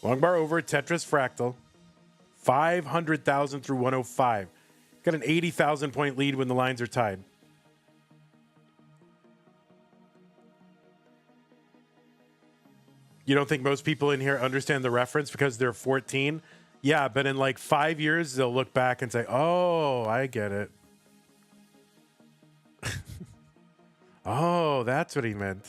Long bar over, Tetris Fractal. 500,000 through 105. Got an 80,000 point lead when the lines are tied. You don't think most people in here understand the reference because they're 14? Yeah, but in like 5 years, they'll look back and say, oh, I get it. Oh, that's what he meant.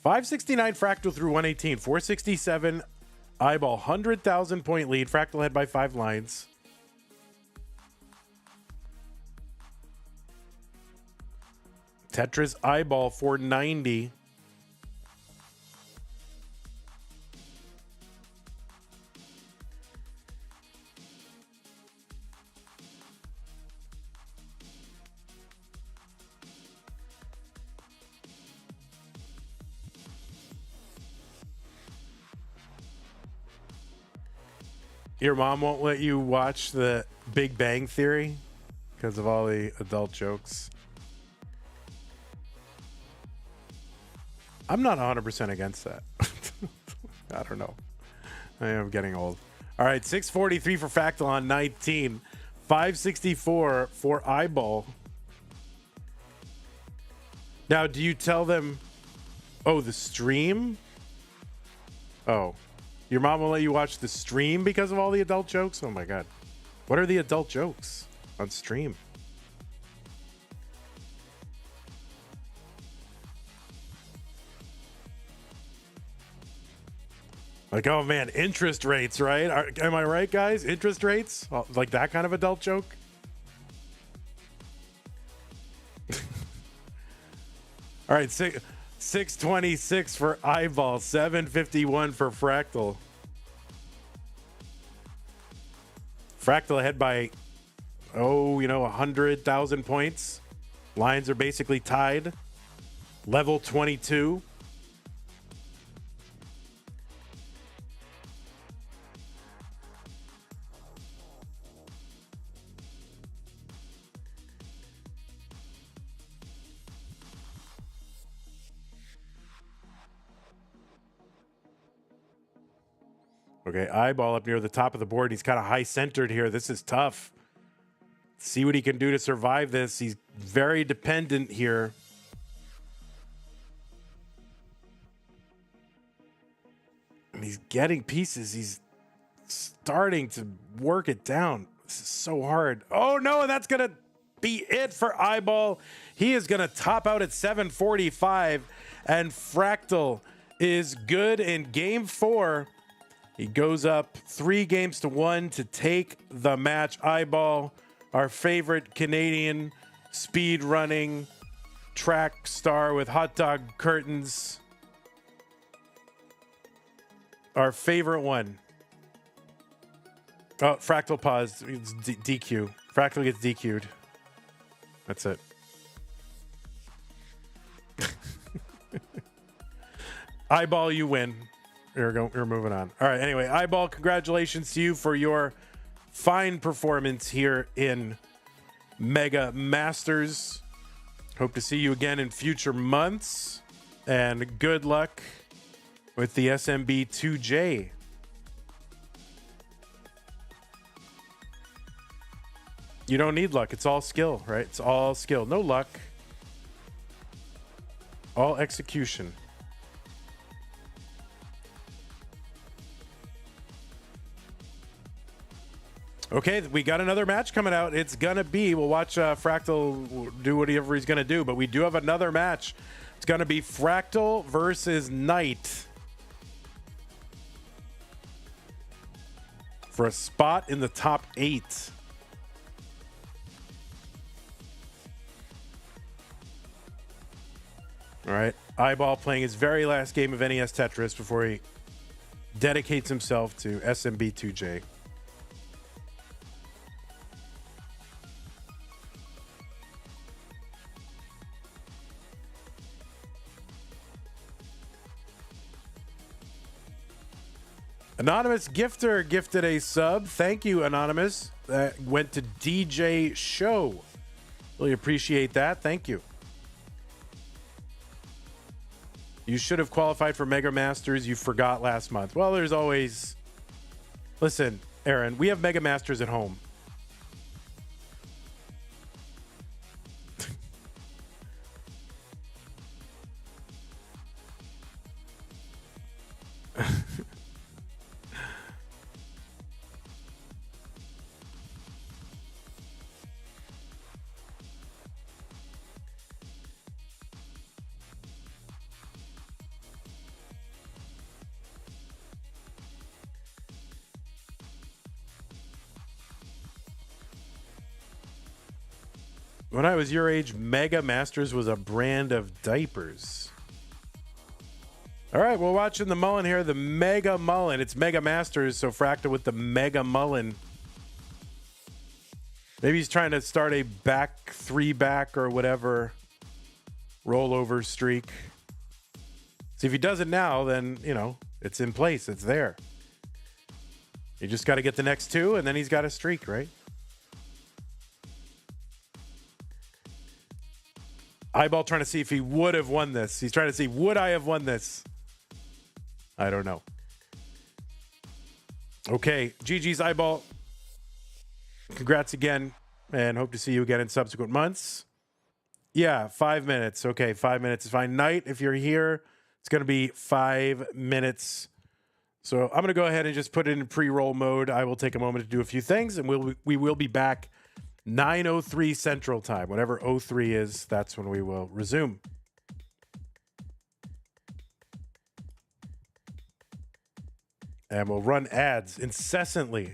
569 Fractal through 118. 467 eyeball. 100,000 point lead. Fractal ahead by 5 lines. Tetris eyeball 490. Your mom won't let you watch the Big Bang Theory because of all the adult jokes. I'm not 100% against that. I don't know. I am getting old. All right, 643 for Fractal on 19. 564 for eyeball. Now, do you tell them, oh, the stream? Oh. Your mom will let you watch the stream because of all the adult jokes? Oh my God. What are the adult jokes on stream? Like, oh man, interest rates, right? Am I right, guys? Interest rates? Like that kind of adult joke? All right, 626 for eyeball, 751 for Fractal. Fractal ahead by, 100,000 points. Lines are basically tied. Level 22. Okay, eyeball up near the top of the board. He's kind of high centered here. This is tough. See what he can do to survive this. He's very dependent here. And he's getting pieces. He's starting to work it down. This is so hard. Oh no, that's going to be it for eyeball. He is going to top out at 745. And Fractal is good in game 4. He goes up 3-1 to take the match. Eyeball, our favorite Canadian speed running track star with hot dog curtains. Our favorite one. Oh, Fractal paused. It's DQ. Fractal gets DQ'd. That's it. Eyeball, you win. We're moving on. All right. Anyway, eyeball, congratulations to you for your fine performance here in Mega Masters. Hope to see you again in future months. And good luck with the SMB 2J. You don't need luck. It's all skill, right? It's all skill. No luck. All execution. Okay, we got another match coming out. It's going to be, we'll watch Fractal do whatever he's going to do, but we do have another match. It's going to be Fractal versus Knight for a spot in the top 8. All right, eyeball playing his very last game of NES Tetris before he dedicates himself to SMB 2J. Anonymous Gifter gifted a sub. Thank you, Anonymous. That went to DJ Show. Really appreciate that. Thank you. You should have qualified for Mega Masters. You forgot last month. Well, there's always... Listen, Aaron, we have Mega Masters at home. When I was your age, Mega Masters was a brand of diapers. All right, we're watching the Mullen here, the Mega Mullen. It's Mega Masters, so Fractal with the Mega Mullen. Maybe he's trying to start a back, 3-back or whatever rollover streak. See, if he does it now, then, you know, it's in place. It's there. You just got to get the next 2, and then he's got a streak, right? Eyeball trying to see if he would have won this. He's trying to see, would I have won this? I don't know. Okay, GG's Eyeball. Congrats again, and hope to see you again in subsequent months. Yeah, 5 minutes. Okay, 5 minutes is fine. Night, if you're here, it's going to be 5 minutes. So I'm going to go ahead and just put it in pre-roll mode. I will take a moment to do a few things, and we will be back 9:03 Central Time. Whatever 03 is, that's when we will resume. And we'll run ads incessantly.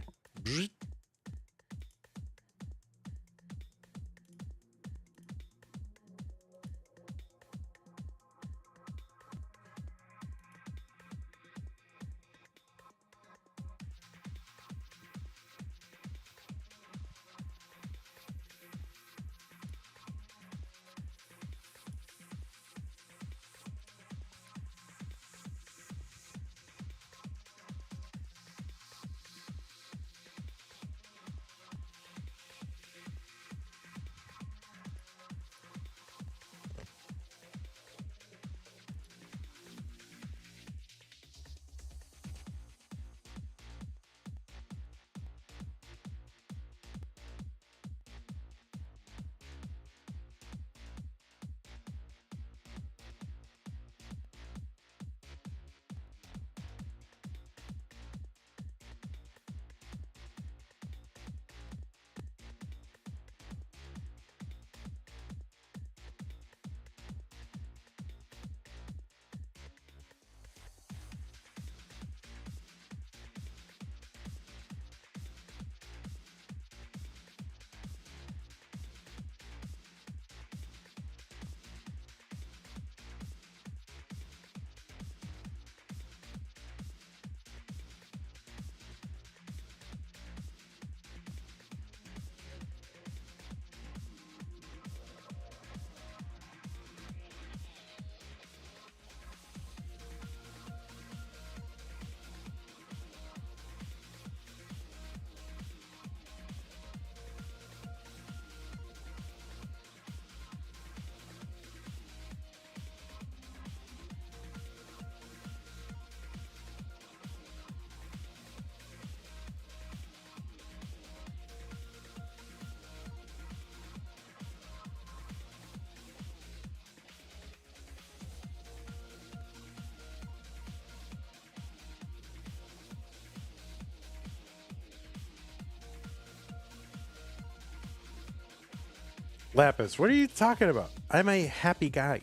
Lapis, what are you talking about? I'm a happy guy.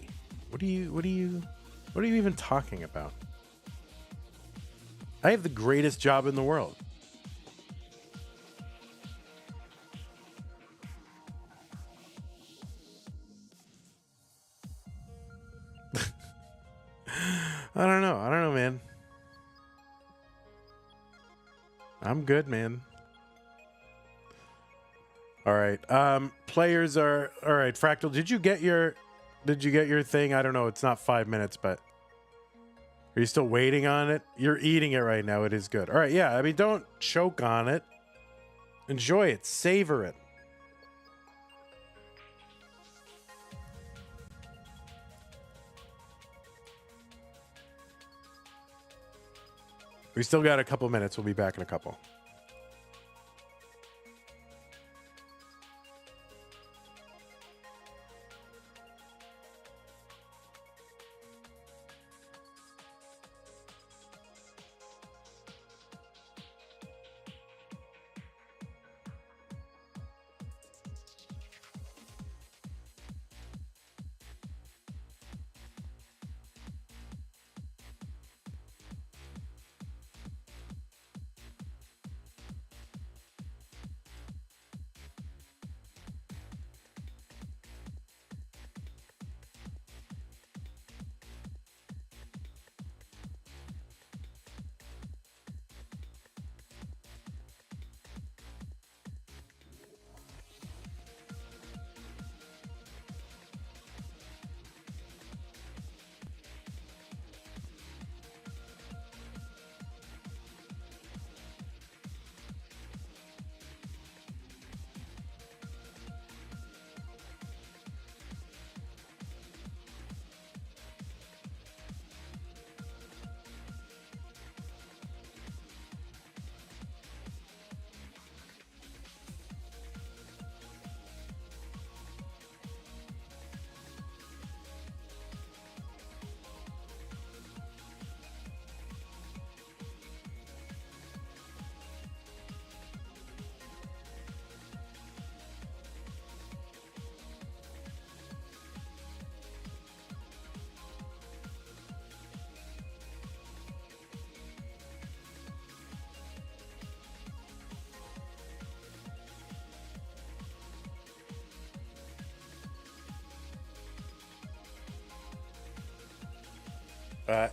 What are you even talking about? I have the greatest job in the world. I don't know, man. I'm good, man. All right. Players are all right. Fractal, did you get your thing? I don't know. It's not 5 minutes, but are you still waiting on it? You're eating it right now. It is good. All right. Yeah. I mean, don't choke on it. Enjoy it. Savor it. We still got a couple minutes. We'll be back in a couple.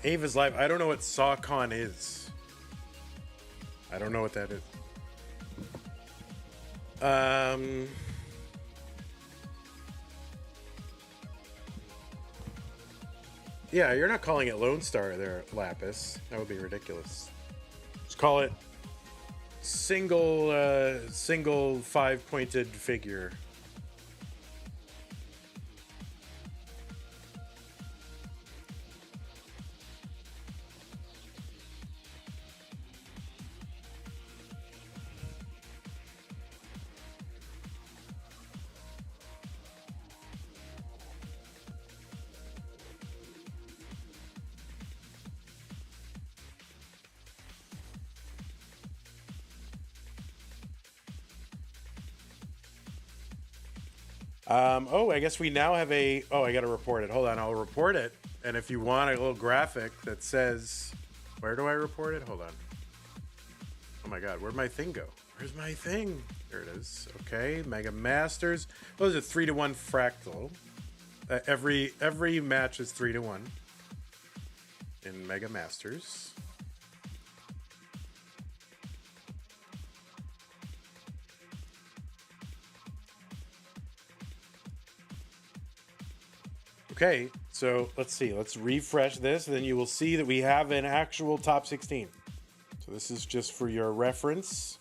Ava's live. I don't know what SawCon is. I don't know what that is. Yeah, you're not calling it Lone Star there, Lapis. That would be ridiculous. Just call it single 5-pointed figure. Oh, I guess we now have a... Oh, I got to report it. Hold on, I'll report it. And if you want a little graphic that says... Where do I report it? Hold on. Oh my god, where'd my thing go? Where's my thing? There it is. Okay, Mega Masters. Oh, there's a 3-to-1 Fractal. Every match is 3-to-1 in Mega Masters. Okay, so let's see. Let's refresh this, and then you will see that we have an actual top 16. So this is just for your reference.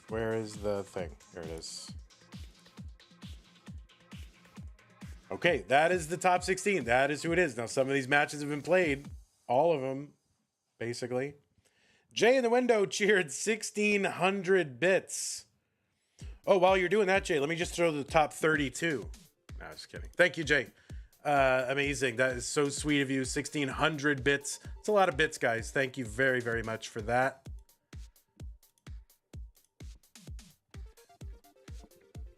Where is the thing? There it is. Okay, that is the top 16. That is who it is. Now, some of these matches have been played. All of them, basically. Jay in the window cheered 1,600 bits. Oh, while you're doing that, Jay, let me just throw the top 32. No, just kidding. Thank you, Jay. Amazing. That is so sweet of you. 1,600 bits. It's a lot of bits, guys. Thank you very, very much for that.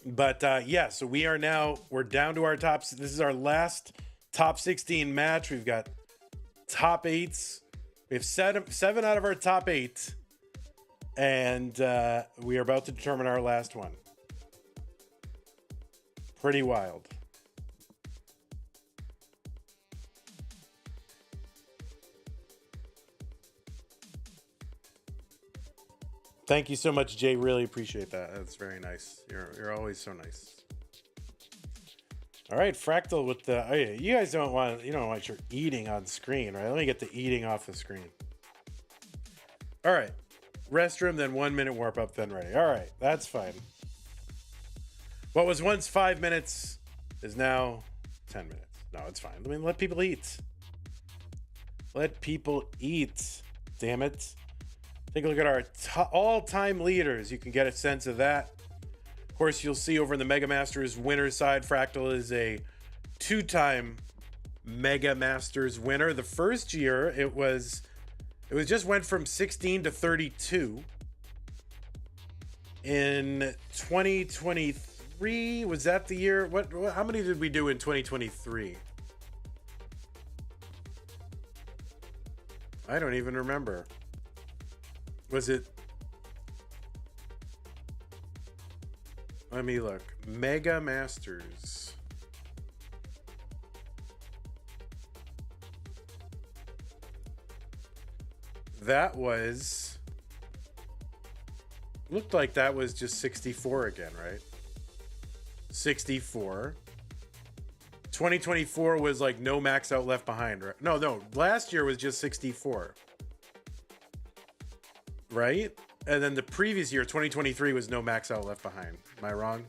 But yeah, so we're down to our tops. This is our last top 16 match. We've got top 8s. We have seven out of our top 8. And we are about to determine our last one. Pretty wild. Thank you so much, Jay. Really appreciate that. That's very nice. You're always so nice. All right, Fractal with the... Oh yeah, you guys don't want your eating on screen, right? Let me get the eating off the screen. All right. Restroom, then 1 minute warp up, then ready. All right, that's fine. What was once 5 minutes is now 10 minutes. No, it's fine. I mean, let people eat. Let people eat. Damn it. Take a look at our all-time leaders. You can get a sense of that. Of course, you'll see over in the Mega Masters winner side, Fractal is a 2-time Mega Masters winner. The first year, it just went from 16 to 32. In 2023, was that the year? How many did we do in 2023? I don't even remember. Was it? Let me look. Mega Masters. That was... Looked like that was just 64 again, right? 64. 2024 was like no max out left behind, right? No. Last year was just 64. Right? And then the previous year, 2023, was no max out left behind. Am I wrong?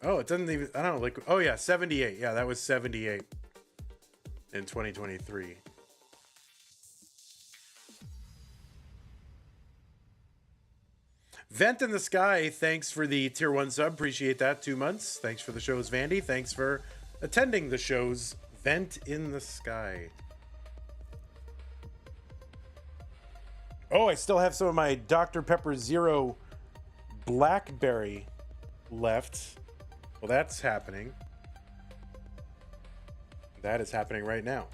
Oh, it doesn't even... I don't know. Like, oh, yeah, 78. Yeah, that was 78 in 2023. Vent in the Sky, thanks for the tier 1 sub. Appreciate that. 2 months. Thanks for the shows, Vandy. Thanks for attending the shows. Vent in the Sky. Oh, I still have some of my Dr. Pepper Zero Blackberry left. Well, that's happening. That is happening right now.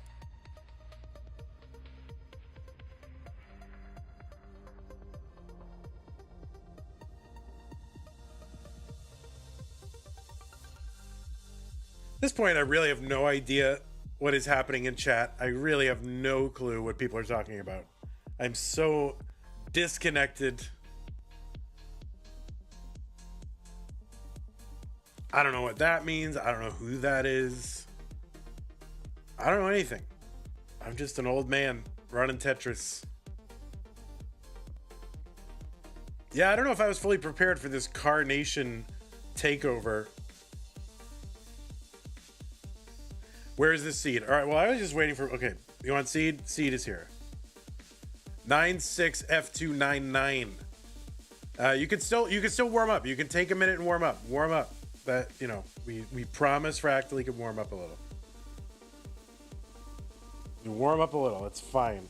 At this point, I really have no idea what is happening in chat. I really have no clue what people are talking about. I'm so disconnected. I don't know what that means. I don't know who that is. I don't know anything. I'm just an old man running Tetris. Yeah, I don't know if I was fully prepared for this Carnation takeover. Where is the seed? All right, well, I was just waiting for... Okay, you want seed? Seed is here. 96F299. You can still warm up. You can take a minute and warm up. Warm up. But, you know, we promise Fractal can warm up a little. You warm up a little. It's fine.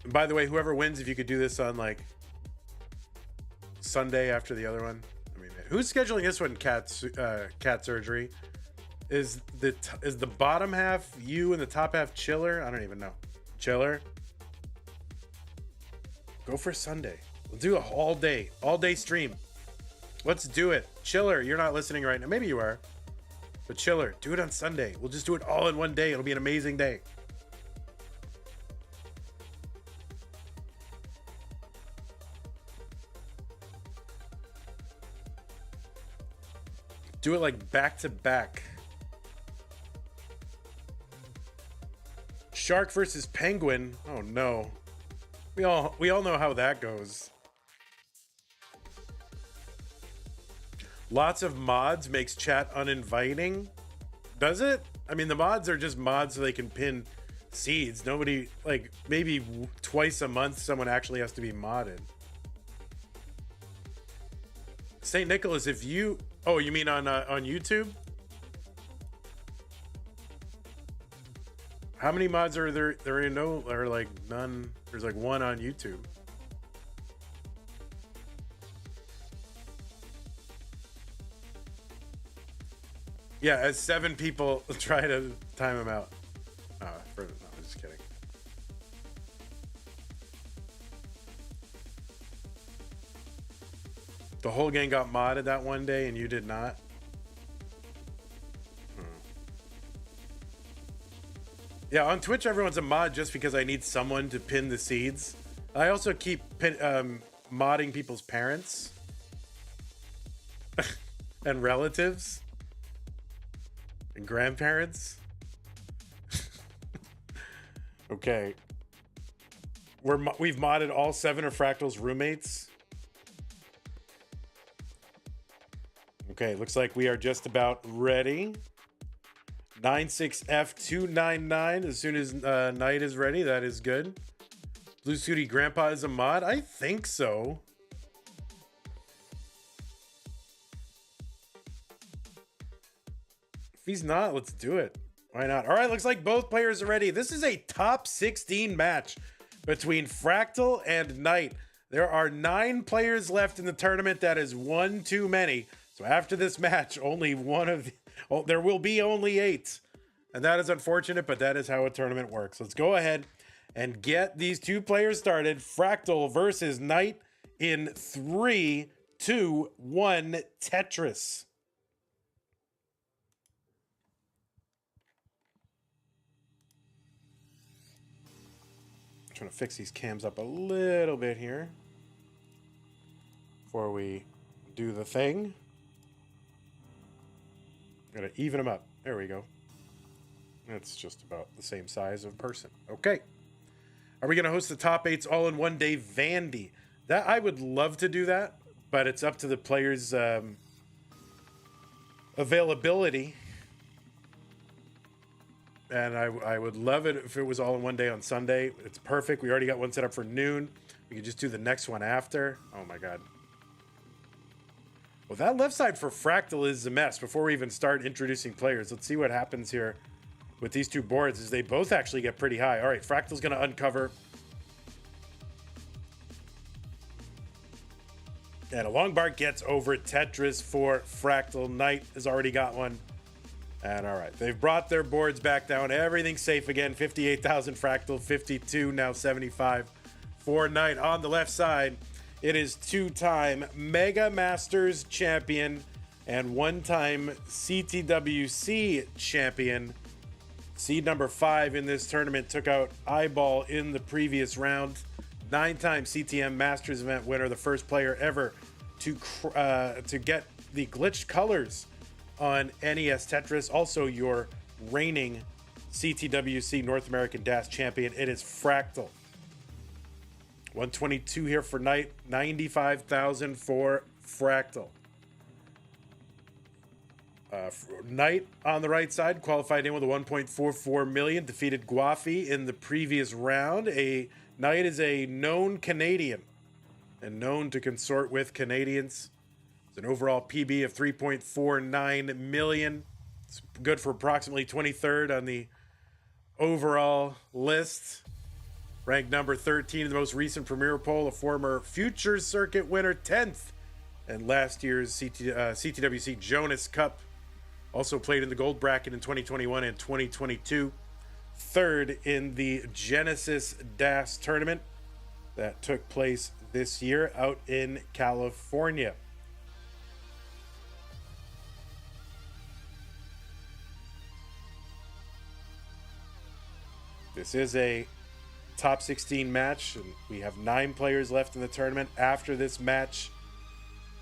By the way, whoever wins, if you could do this on like Sunday after the other one. I mean, who's scheduling this one? Cat surgery. Is the bottom half you and the top half Chiller? I don't even know. Chiller. Go for Sunday. We'll do a all day stream. Let's do it. Chiller, you're not listening right now. Maybe you are. But Chiller, do it on Sunday. We'll just do it all in one day. It'll be an amazing day. Do it like back to back. Shark versus penguin. Oh no. We all know how that goes. Lots of mods makes chat uninviting. Does it? I mean, the mods are just mods so they can pin seeds. Nobody, like, maybe twice a month someone actually has to be modded. St. Nicholas, if you... Oh, you mean on YouTube? How many mods are there? There are no, or like none. There's like one on YouTube. Yeah, as 7 people try to time him out. No, I'm just kidding. The whole gang got modded that one day and you did not? Yeah, on Twitch everyone's a mod just because I need someone to pin the seeds. I also keep modding people's parents. and relatives and grandparents. Okay. We've modded all 7 of Fractal's roommates. Okay, looks like we are just about ready. 96F299 as soon as Knight is ready. That is good. Blue Sooty Grandpa is a mod? I think so. If he's not, let's do it. Why not? All right, looks like both players are ready. This is a top 16 match between Fractal and Knight. There are 9 players left in the tournament. That is one too many. So after this match, only one of there will be only 8. And that is unfortunate, but that is how a tournament works. Let's go ahead and get these 2 players started. Fractal versus Knight in 3, 2, 1, Tetris. Trying to fix these cams up a little bit here before we do the thing. Gotta even them up. There we go. That's just about the same size of person. Okay. Are we gonna host the top 8s all in one day? Vandy. That I would love to do that, but it's up to the players' availability. And I would love it if it was all in one day on Sunday. It's perfect. We already got one set up for noon. We could just do the next one after. Oh my God. Well, that left side for Fractal is a mess. Before we even start introducing players, let's see what happens here with these 2 boards as they both actually get pretty high. All right, Fractal's going to uncover. And a long bar gets over Tetris for Fractal. Knight has already got one. And all right, they've brought their boards back down. Everything's safe again. 58,000 Fractal, 52, now 75 for Knight. On the left side, it is 2-time Mega Masters champion and 1-time CTWC champion. Seed number 5 in this tournament took out Iball in the previous round. 9-time CTM Masters event winner, the first player ever to get the glitched colors on NES Tetris. Also your reigning CTWC North American Dash champion. It is Fractal. 122 here for Knight. 95,000 for Fractal. Knight on the right side qualified in with a 1.44 million. Defeated Guafi in the previous round. Knight is a known Canadian and known to consort with Canadians. An overall PB of 3.49 million. It's good for approximately 23rd on the overall list. Ranked number 13 in the most recent Premier poll, a former Futures Circuit winner, 10th, and last year's CTWC Jonas Cup. Also played in the gold bracket in 2021 and 2022. 3rd in the Genesis DAS tournament that took place this year out in California. This is a top 16 match, and we have 9 players left in the tournament. After this match,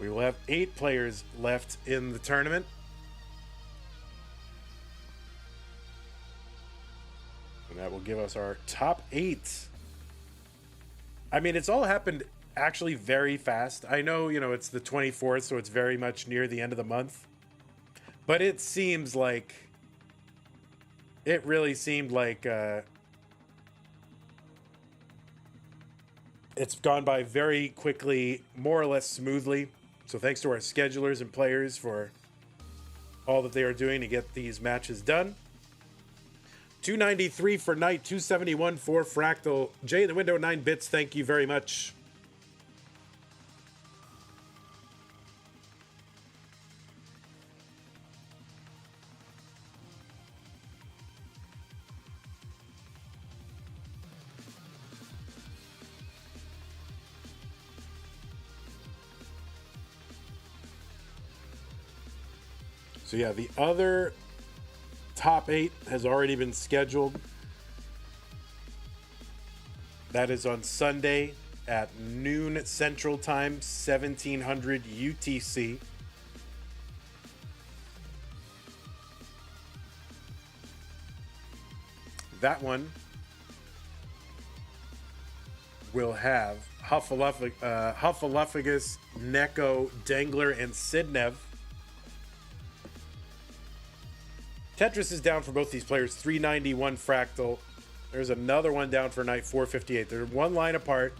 we will have 8 players left in the tournament. And that will give us our top 8. I mean, it's all happened actually very fast. I know, it's the 24th, so it's very much near the end of the month. But it seems like... It really seemed like... It's gone by very quickly, more or less smoothly. So thanks to our schedulers and players for all that they are doing to get these matches done. 293 for Knight, 271 for Fractal. Jay in the window, 9 bits, thank you very much. So yeah, the other top 8 has already been scheduled. That is on Sunday at noon Central Time, 1700 UTC. that one will have Huffaluffagus, Neko, Dangler, and Sidnev. Tetris is down for both these players, 391 Fractal. There's another one down for Knight, 458. They're one line apart,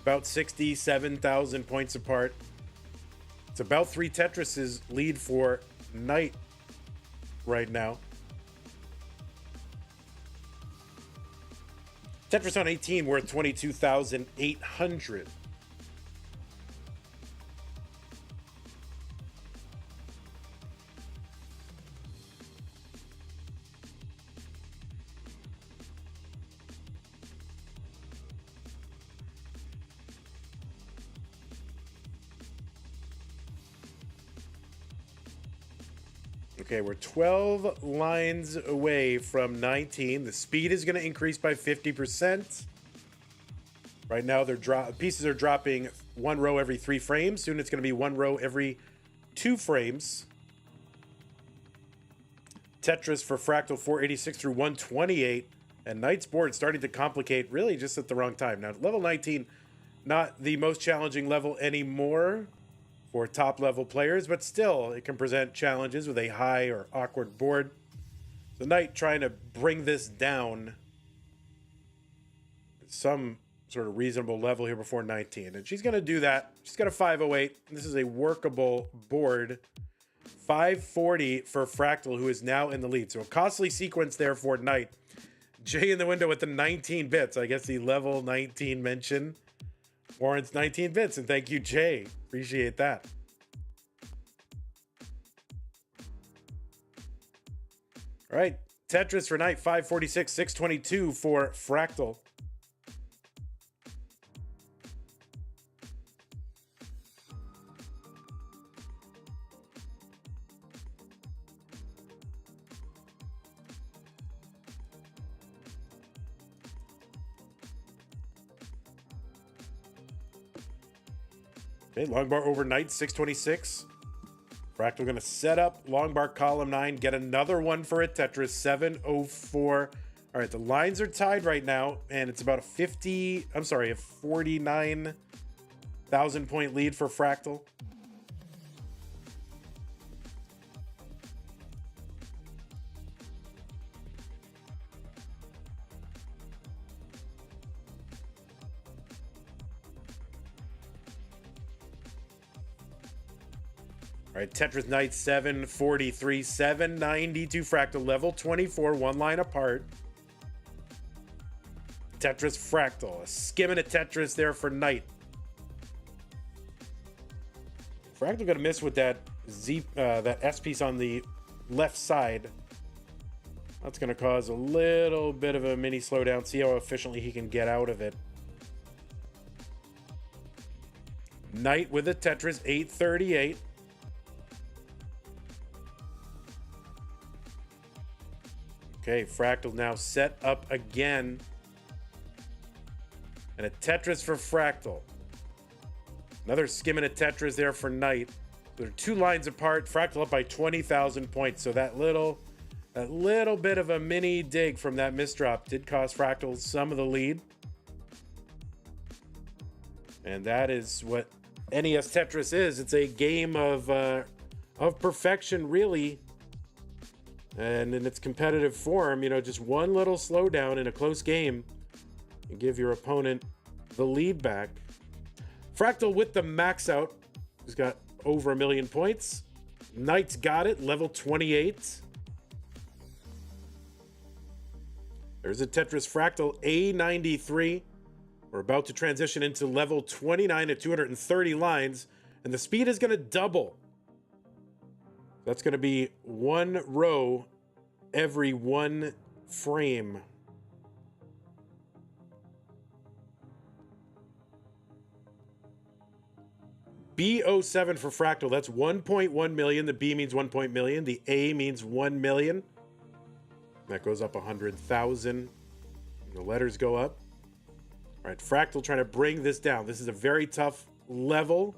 about 67,000 points apart. It's about 3 Tetrises lead for Knight right now. Tetris on 18 worth 22,800. Okay, we're 12 lines away from 19. The speed is going to increase by 50%. Right now, pieces are dropping 1 row every 3 frames. Soon it's going to be 1 row every 2 frames. Tetris for Fractal 486 through 128. And Knight's board starting to complicate really just at the wrong time. Now, level 19, not the most challenging level anymore for top level players, but still it can present challenges with a high or awkward board. So Knight trying to bring this down some sort of reasonable level here before 19. And she's going to do that. She's got a 508. This is a workable board. 540 for Fractal, who is now in the lead. So a costly sequence there for Knight. Jay in the window with the 19 bits. I guess the level 19 mention warrants 19 bits. And thank you, Jay. Appreciate that. All right. Tetris for Knight, 546, 622 for Fractal. Okay, long bar over Knight, 626. Fractal going to set up long bar column 9, get another one for a Tetris, 704. All right, the lines are tied right now, and it's about a 49,000 point lead for Fractal. All right, Tetris Knight 743, 792 Fractal, level 24, one line apart. Tetris Fractal, a skimming at Tetris there for Knight. Fractal gonna miss with that that S piece on the left side. That's gonna cause a little bit of a mini slowdown. See how efficiently he can get out of it. Knight with a Tetris 838. Okay, Fractal now set up again. And a Tetris for Fractal. Another skimming at Tetris there for Knight. They're 2 lines apart. Fractal up by 20,000 points. So that little bit of a mini dig from that misdrop did cost Fractal some of the lead. And that is what NES Tetris is. It's a game of perfection, really. And in its competitive form, you know, just one little slowdown in a close game and give your opponent the lead back. Fractal with the max out. He's got over 1 million points. Knight's got it, level 28. There's a Tetris Fractal A93. We're about to transition into level 29 at 230 lines, and the speed is going to double. That's going to be 1 row every 1 frame. B07 for Fractal. That's 1.1 million. The B means 1 million. The A means 1 million. That goes up 100,000. The letters go up. All right, Fractal trying to bring this down. This is a very tough level.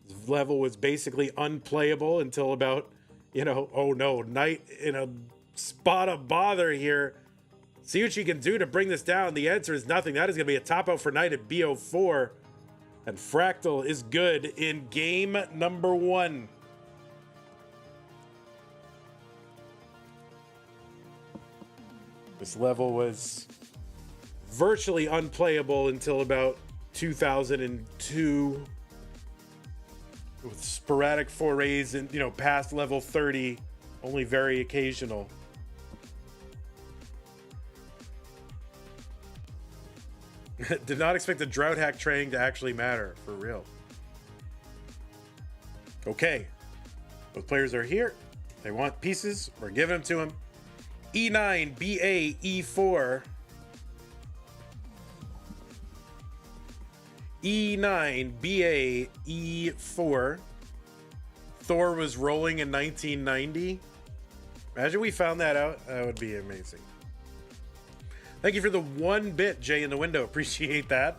This level was basically unplayable until about, you know, oh no, Knight in a spot of bother here. See what she can do to bring this down. The answer is nothing. That is going to be a top out for Knight at B04. And Fractal is good in game number 1. This level was virtually unplayable until about 2002. With sporadic forays and, past level 30, only very occasional. Did not expect the drought hack training to actually matter, for real. Okay. Both players are here. They want pieces. We're giving them to them. E9, BA, E4. E9, BA, E4. Thor was rolling in 1990. Imagine we found that out. That would be amazing. Thank you for the 1 bit, Jay, in the window. Appreciate that.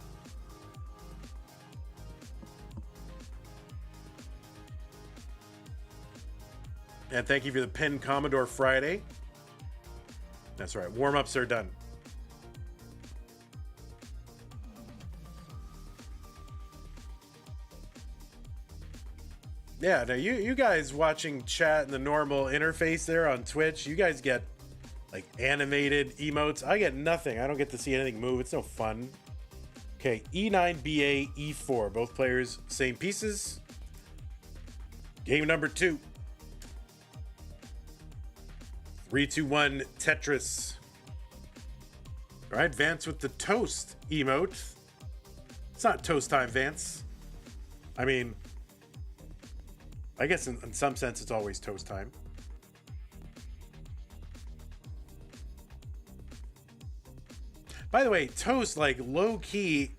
And thank you for the pin, Commodore Friday. That's right. Warm-ups are done. Yeah, now you guys watching chat in the normal interface there on Twitch, you guys get like animated emotes. I get nothing. I don't get to see anything move. It's no fun. Okay, E9, BA, E4. Both players, same pieces. Game number 2. 3, 2, 1, Tetris. All right, Vance with the toast emote. It's not toast time, Vance. I mean, I guess in some sense it's always toast time. By the way, toast, like, low-key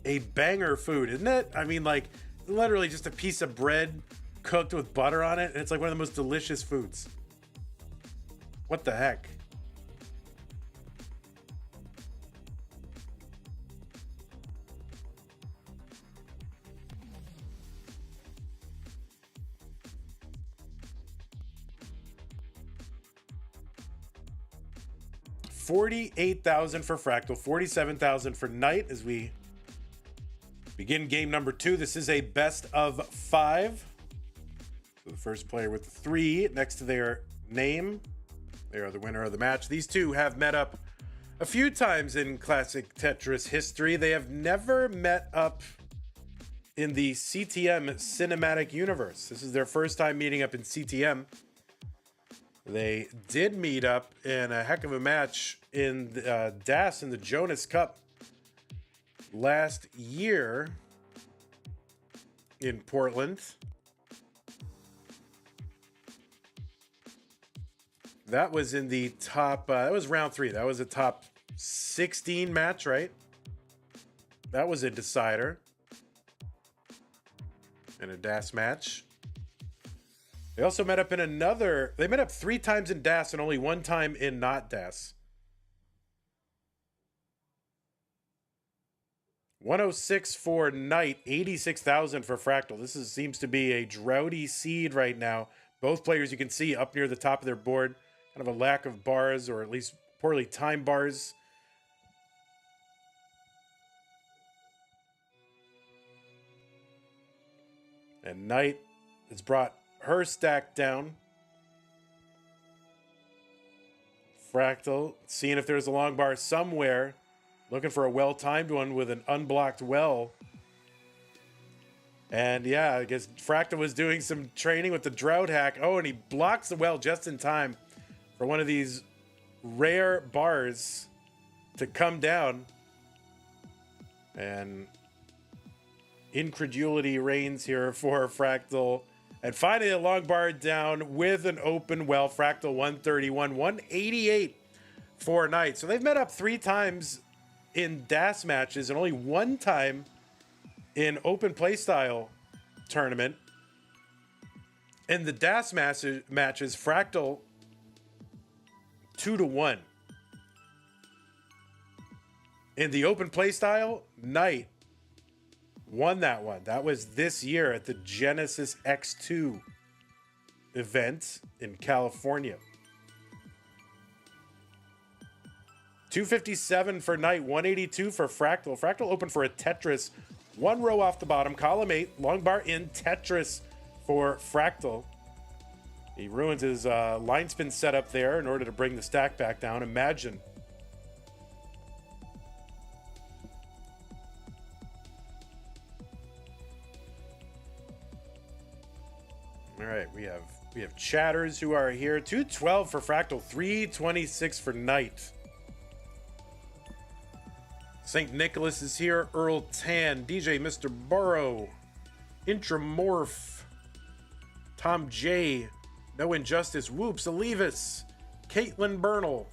a banger food, isn't it? I mean, like, literally just a piece of bread cooked with butter on it, and it's like one of the most delicious foods. What the heck? $48,000 for Fractal, $47,000 for Knight as we begin game number 2. This is a best of 5. So the first player with 3 next to their name, they are the winner of the match. These two have met up a few times in Classic Tetris history. They have never met up in the CTM cinematic universe. This is their first time meeting up in CTM. They did meet up in a heck of a match in DAS in the Jonas Cup last year in Portland. That was in the top, that was round 3. That was a top 16 match, right? That was a decider in a DAS match. They also met up in they met up 3 times in DAS and only 1 time in not DAS. 106 for Knight, 86,000 for Fractal. This seems to be a droughty seed right now. Both players you can see up near the top of their board. Kind of a lack of bars, or at least poorly timed bars. And Knight has brought her stack down. Fractal, seeing if there's a long bar somewhere. Looking for a well-timed one with an unblocked well. And yeah, I guess Fractal was doing some training with the drought hack. Oh, and he blocks the well just in time for one of these rare bars to come down. And incredulity reigns here for Fractal. And finally, a long bar down with an open well. Fractal 131, 188 for Knight. So they've met up 3 times in DAS matches and only 1 time in open playstyle tournament. In the DAS matches, Fractal 2-1. In the open playstyle, Knight won that one. That was this year at the Genesis X2 event in California. 257 for Knight, 182 for Fractal. Fractal opened for a Tetris. One row off the bottom, column 8, long bar in Tetris for Fractal. He ruins his line spin setup there in order to bring the stack back down. Imagine. All right, we have chatters who are here. 212 for Fractal, 326 for Knight. St. Nicholas is here. Earl Tan, DJ Mr. Burrow, Intramorph, Tom J, No Injustice, Whoops, Alevis, Caitlin Bernal,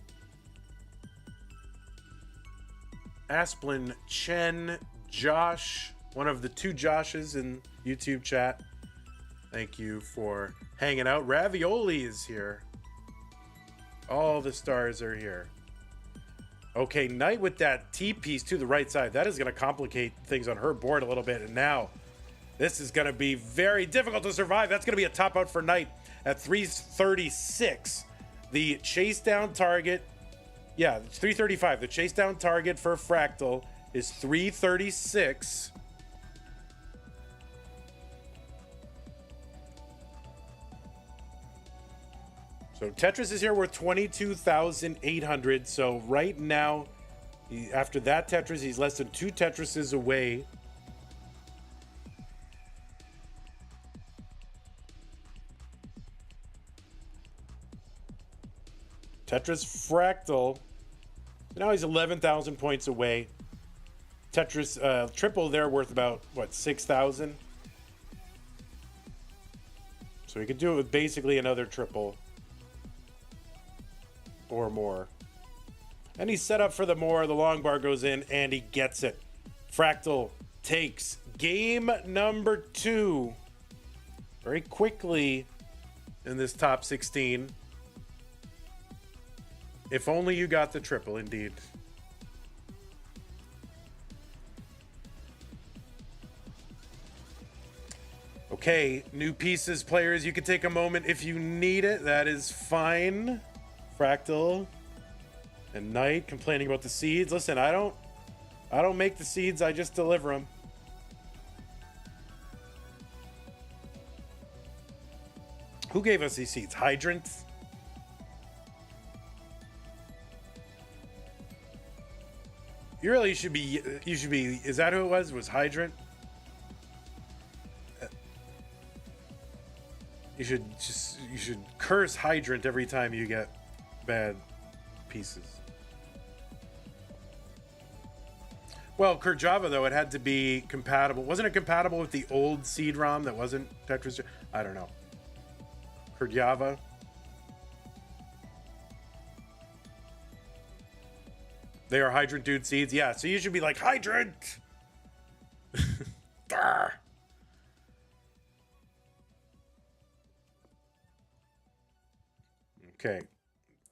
Asplin, Chen, Josh, one of the two Joshes in YouTube chat. Thank you for hanging out. Ravioli is here. All the stars are here. Okay, Knight with that T-piece to the right side. That is going to complicate things on her board a little bit. And now, this is going to be very difficult to survive. That's going to be a top out for Knight at 336. The chase down target, yeah, it's 335. The chase down target for Fractal is 336. So Tetris is here worth 22,800. So right now, after that Tetris, he's less than 2 Tetrises away. Tetris Fractal. Now he's 11,000 points away. Tetris triple there worth about, what, 6,000? So he could do it with basically another triple. Or more. And he's set up for the more. The long bar goes in and he gets it. Fractal takes game number 2 very quickly in this top 16. If only you got the triple, indeed. Okay, new pieces, players. You can take a moment if you need it. That is fine. Fractal and Knight complaining about the seeds. Listen, I don't make the seeds, I just deliver them. Who gave us these seeds? Hydrant? You should be, is that who it was? Was Hydrant? You should curse Hydrant every time you get bad pieces. Well, Kurjava, though, it had to be compatible. Wasn't it compatible with the old seed ROM that wasn't Tetris? I don't know. Kurjava. They are Hydrant Dude seeds. Yeah, so you should be like, Hydrant! Okay.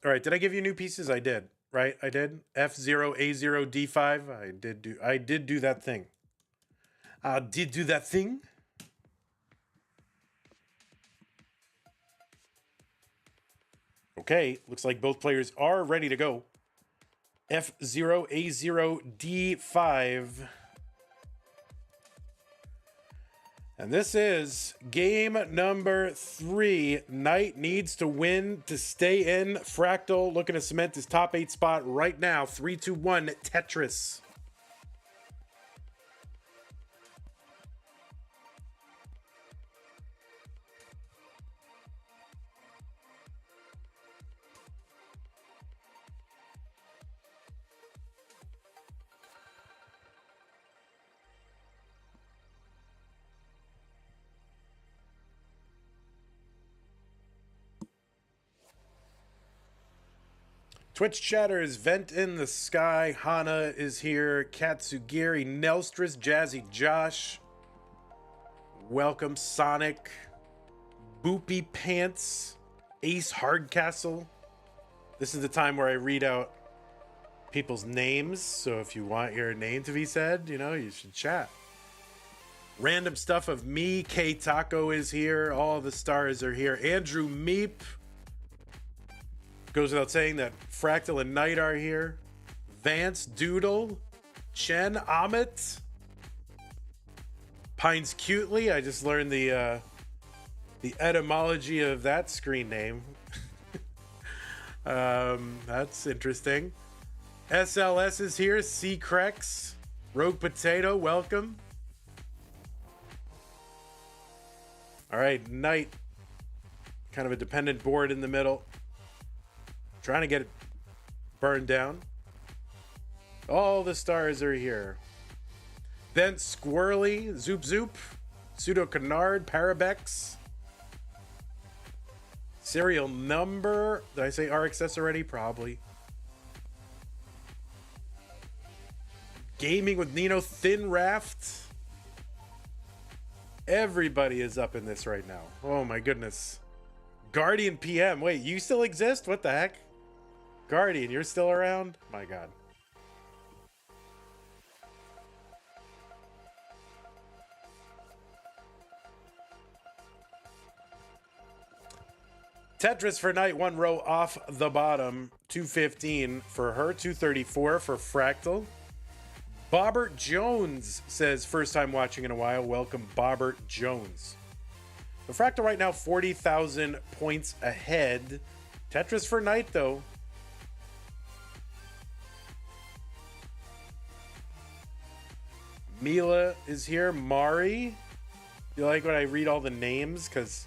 All right, did I give you new pieces? I did, right? I did. F0, A0, D5. I did do that thing. I did do that thing. Okay, looks like both players are ready to go. F0, A0, D5. And this is game number 3. Knight needs to win to stay in. Fractal looking to cement his top 8 spot right now. 3, 2, 1, Tetris. Twitch chatters, Vent in the Sky, Hana is here, Katsugiri, Nelstris, Jazzy Josh, welcome Sonic, Boopy Pants, Ace Hardcastle. This is the time where I read out people's names, so if you want your name to be said, you should chat. Random stuff of me, K Taco is here, all the stars are here, Andrew Meep. Goes without saying that Fractal and Knight are here. Vance Doodle, Chen Amit, Pines Cutely. I just learned the etymology of that screen name. That's interesting. SLS is here. C Crex, Rogue Potato, welcome. All right, Knight, kind of a dependent board in the middle. Trying to get it burned down. All the stars are here. Then Squirrely, Zoop Zoop, Pseudo Canard, Parabex. Serial number. Did I say RXS already? Probably. Gaming with Nino, Thin Raft. Everybody is up in this right now. Oh my goodness. Guardian PM. Wait, you still exist? What the heck? Guardian, you're still around? My God. Tetris for Knight, one row off the bottom. 215 for her, 234 for Fractal. Bobbert Jones says, first time watching in a while. Welcome, Bobbert Jones. The Fractal right now, 40,000 points ahead. Tetris for Knight, though. Mila is here. Mari. You like when I read all the names? Because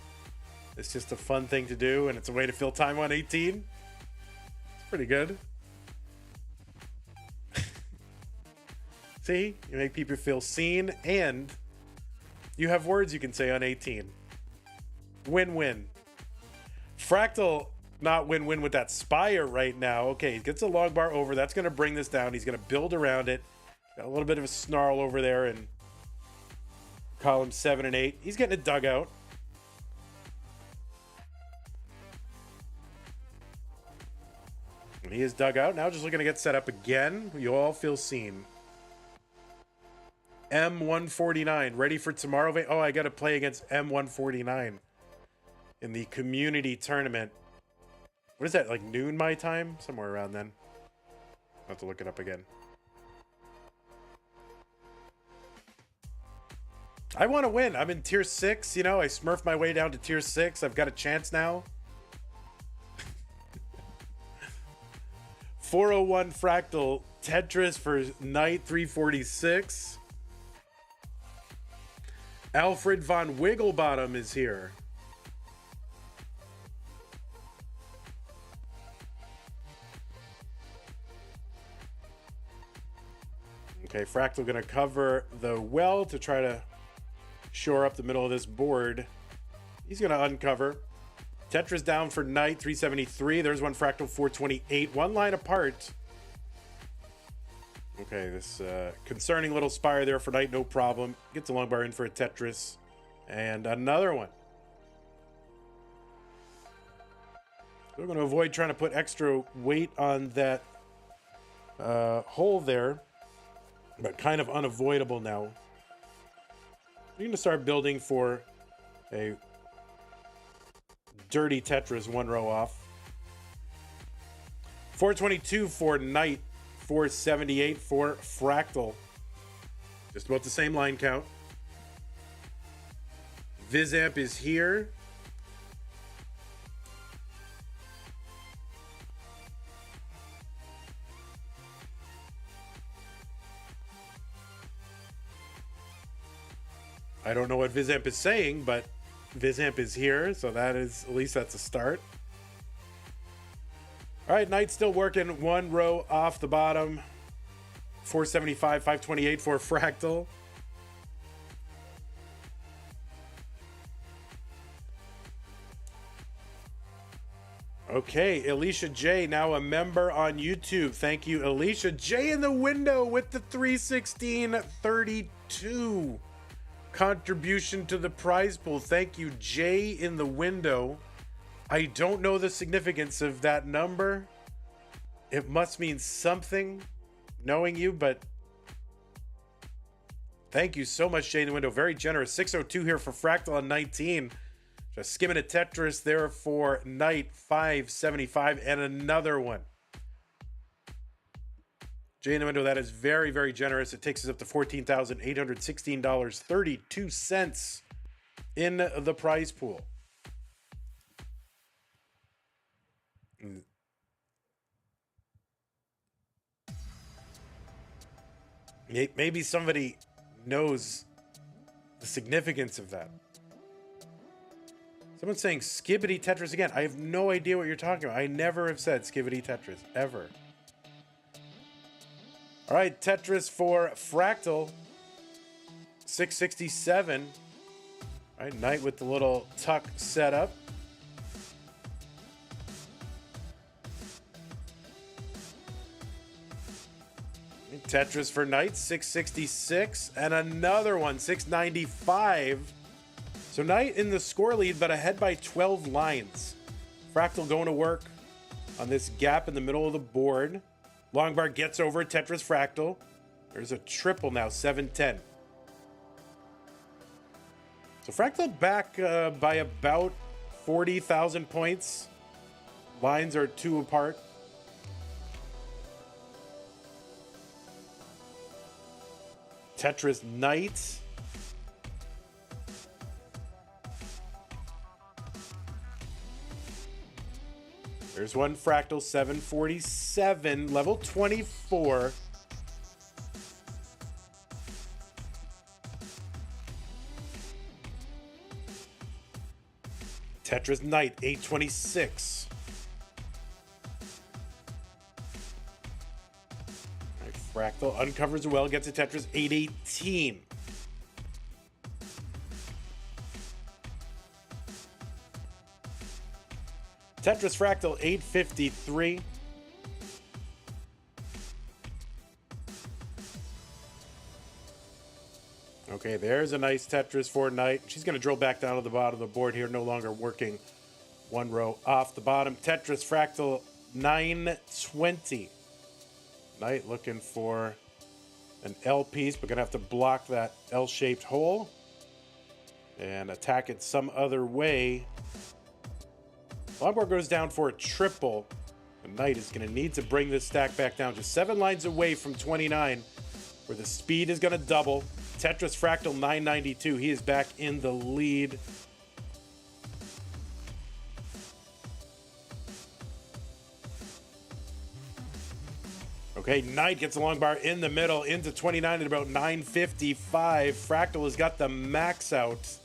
it's just a fun thing to do, and it's a way to fill time on 18. It's pretty good. See? You make people feel seen, and you have words you can say on 18. Win-win. Fractal, not win-win with that Spire right now. Okay, he gets a long bar over. That's going to bring this down. He's going to build around it. Got a little bit of a snarl over there in column 7 and 8. He's getting it dug out. And he is dug out. Now just looking to get set up again. You all feel seen. M149, ready for tomorrow? Oh, I got to play against M149 in the community tournament. What is that, like noon my time? Somewhere around then. I'll have to look it up again. I want to win. I'm in tier 6, you know. I smurfed my way down to tier 6. I've got a chance now. 401 Fractal Tetris for Knight 346. Alfred von Wigglebottom is here. Okay, Fractal going to cover the well to try to shore up the middle of this board. He's going to uncover. Tetris down for Knight 373. There's one Fractal 428. One line apart. Okay, this concerning little Spire there for Knight, no problem. Gets a long bar in for a Tetris. And another one. We're going to avoid trying to put extra weight on that hole there. But kind of unavoidable now. We're going to start building for a dirty Tetris, one row off. 422 for Knight. 478 for Fractal. Just about the same line count. Vizamp is here. I don't know what Vizamp is saying, but Vizamp is here, so that is, at least that's a start. All right, Knight still working one row off the bottom. 475, 528 for Fractal. Okay, Alicia J, now a member on YouTube. Thank you, Alicia J, in the window with the 316.32 contribution to the prize pool. Thank you, J, in the window. I don't know the significance of that number. It must mean something, knowing you, but thank you so much, Jay in the window. Very generous. 602 here for Fractal on 19. Just skimming a Tetris there for Knight 575 and another one. Januendo, that is very, very generous. It takes us up to $14,816.32 in the prize pool. Maybe somebody knows the significance of that. Someone's saying Skibbity Tetris again. I have no idea what you're talking about. I never have said Skibbity Tetris, ever. All right, Tetris for Fractal. 667. All right, Knight with the little tuck setup. Tetris for Knight, 666. And another one, 695. So Knight in the score lead, but ahead by 12 lines. Fractal going to work on this gap in the middle of the board. Longbar gets over Tetris Fractal. There's a triple now, 7-10. So Fractal back by about 40,000 points. Lines are 2 apart. Tetris Knight. There's one Fractal 747, level 24. Tetris Knight, 826. All right, Fractal uncovers well, gets a Tetris 818. Tetris Fractal 853. Okay, there's a nice Tetris for Knight. She's going to drill back down to the bottom of the board here, no longer working one row off the bottom. Tetris Fractal 920. Knight looking for an L piece, but going to have to block that L-shaped hole and attack it some other way. Longbar goes down for a triple. The Knight is going to need to bring this stack back down, just 7 lines away from 29, where the speed is going to double. Tetris Fractal 992. He is back in the lead. Okay, Knight gets a Longbar in the middle into 29 at about 955. Fractal has got the max out.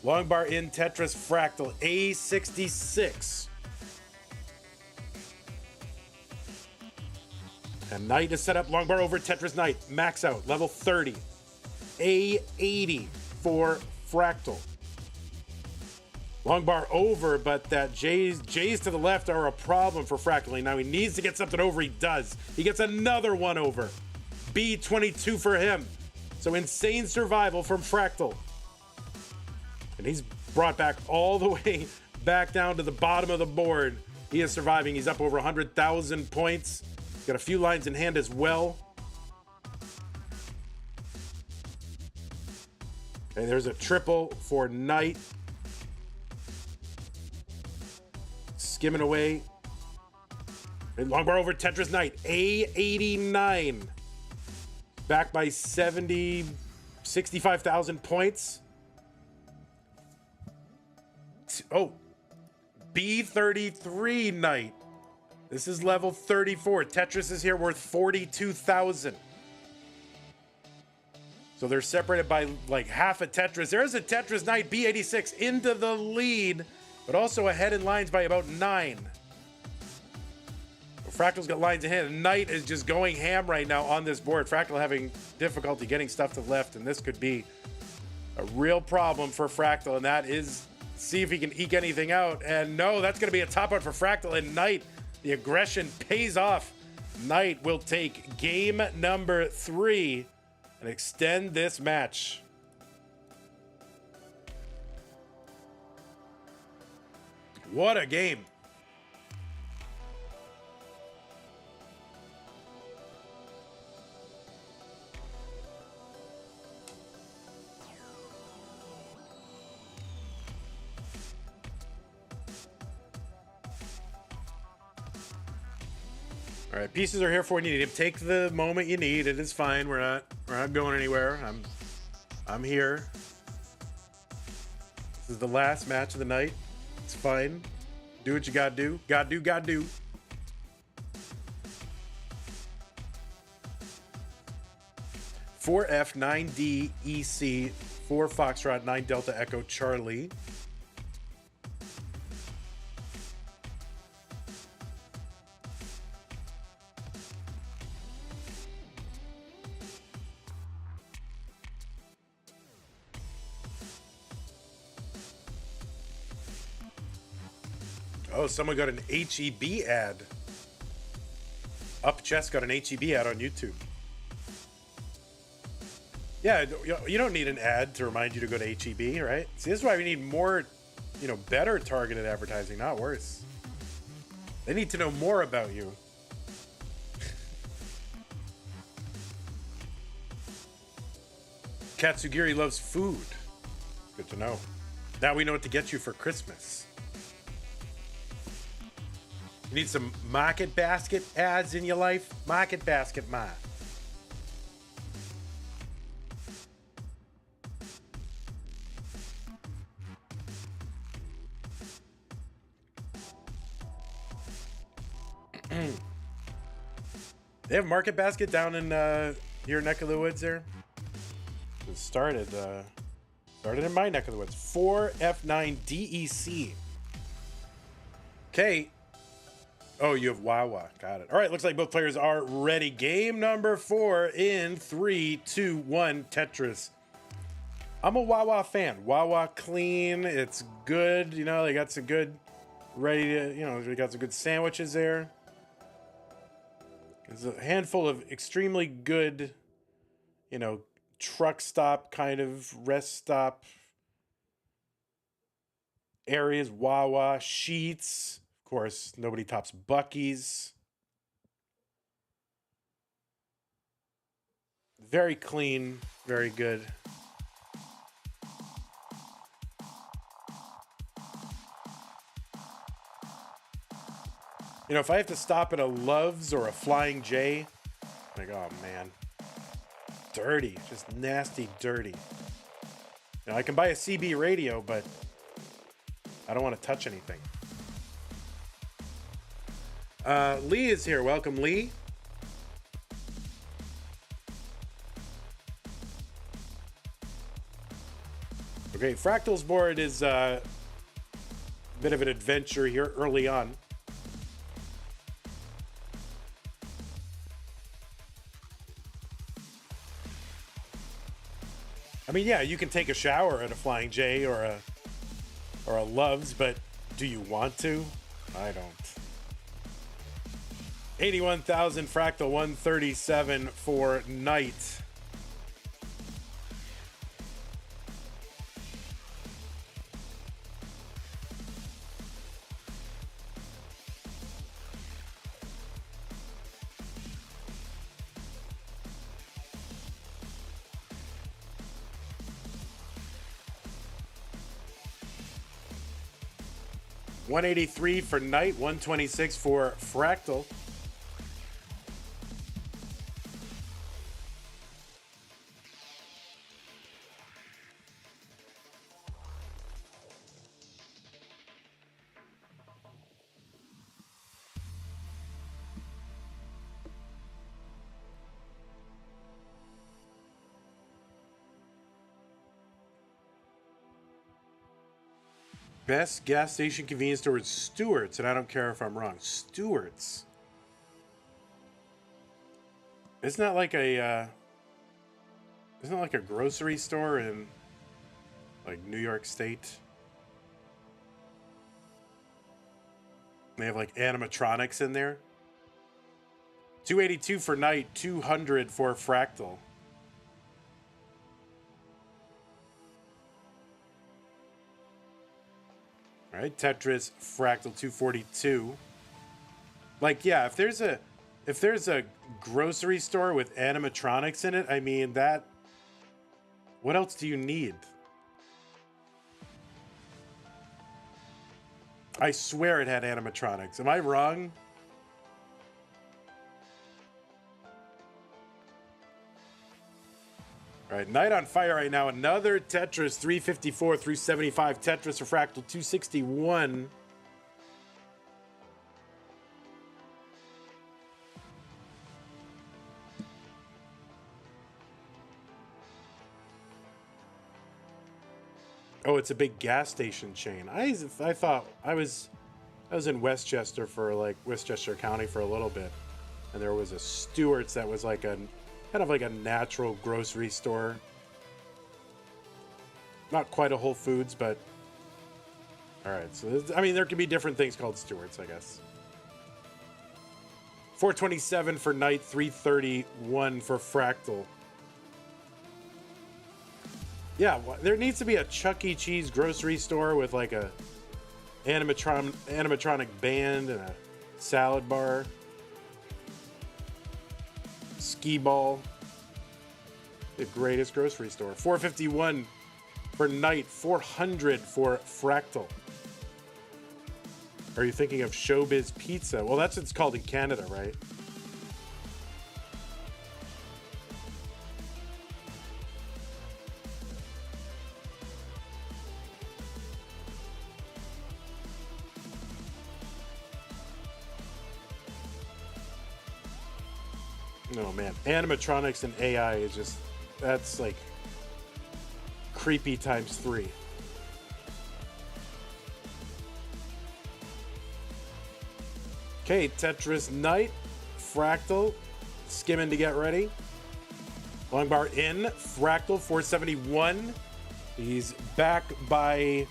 Longbar in Tetris Fractal, A66. And Knight is set up, Longbar over Tetris Knight, max out, level 30. A80 for Fractal. Longbar over, but that J's to the left are a problem for Fractal. Now he needs to get something over, he does. He gets another one over. B22 for him. So insane survival from Fractal. And he's brought back all the way back down to the bottom of the board. He is surviving. He's up over 100,000 points. Got a few lines in hand as well. Okay, there's a triple for Knight. Skimming away. And Longbar over Tetris Knight. A89. Back by 65,000 points. Oh, B33 Knight. This is level 34. Tetris is here worth 42,000. So they're separated by like half a Tetris. There's a Tetris Knight, B86, into the lead, but also ahead in lines by about 9. Fractal's got lines ahead, and Knight is just going ham right now on this board. Fractal having difficulty getting stuff to the left, and this could be a real problem for Fractal, and that is see if he can eke anything out. And no, that's going to be a top out for Fractal, and Knight, the aggression pays off. Knight will take game number 3 and extend this match. What a game. All right, pieces are here for when you need them. Take the moment you need. It is fine. We're not going anywhere. I'm here. This is the last match of the night. It's fine. Do what you gotta do. Gotta do. Four F 9D EC 4 Foxtrot 9 Delta Echo Charlie. Oh, someone got an HEB ad. Up Chest got an HEB ad on YouTube. Yeah, you don't need an ad to remind you to go to HEB, right? See, this is why we need more, better targeted advertising, not worse. They need to know more about you. Katsugiri loves food. Good to know. Now we know what to get you for Christmas. You need some Market Basket ads in your life? Market Basket, ma. They have Market Basket down in your neck of the woods there? It started in my neck of the woods. 4F9 DEC. Okay. Oh, you have Wawa. Got it. All right, looks like both players are ready. Game number 4 in 3, 2, 1, Tetris. I'm a Wawa fan. Wawa clean. It's good. They got some good ready to, they got some good sandwiches there. There's a handful of extremely good, truck stop kind of rest stop areas. Wawa, Sheets. Of course, nobody tops Buc-ee's. Very clean, very good. If I have to stop at a Love's or a Flying J, like, oh man, dirty, just nasty, dirty. I can buy a CB radio, but I don't want to touch anything. Lee is here. Welcome, Lee. Okay, Fractal's board is a bit of an adventure here early on. I mean, yeah, you can take a shower at a Flying J or a Love's, but do you want to? I don't. 81,000 Fractal 137 for Knight. $183 for Knight, $126 for Fractal. Best gas station convenience store is Stewart's, and I don't care if I'm wrong. Stewart's. Isn't that like a grocery store in like New York State? They have like animatronics in there. 282 for Knight, 200 for Fractal. All right, Tetris Fractal 242. Like, yeah, if there's a grocery store with animatronics in it, I mean, that, what else do you need? I swear it had animatronics. Am I wrong? All right, night on fire right now. Another Tetris 354 through 75 Tetris for Fractal 261. Oh, it's a big gas station chain. I thought I was in Westchester for like Westchester County for a little bit, and there was a Stewart's that was like a kind of like a natural grocery store. Not quite a Whole Foods, but all right. So I mean, there can be different things called Stewart's, I guess. 427 for night, 331 for Fractal. Yeah, there needs to be a Chuck E. Cheese grocery store with like a animatronic band and a salad bar, skee ball. The greatest grocery store. 451 for night, 400 for Fractal. Are you thinking of Showbiz Pizza? Well, that's what it's called in Canada, right? Oh man, animatronics and AI is just, that's like creepy times 3. Okay, Tetris Night, Fractal, skimming to get ready. Long bar in, Fractal 471. He's back by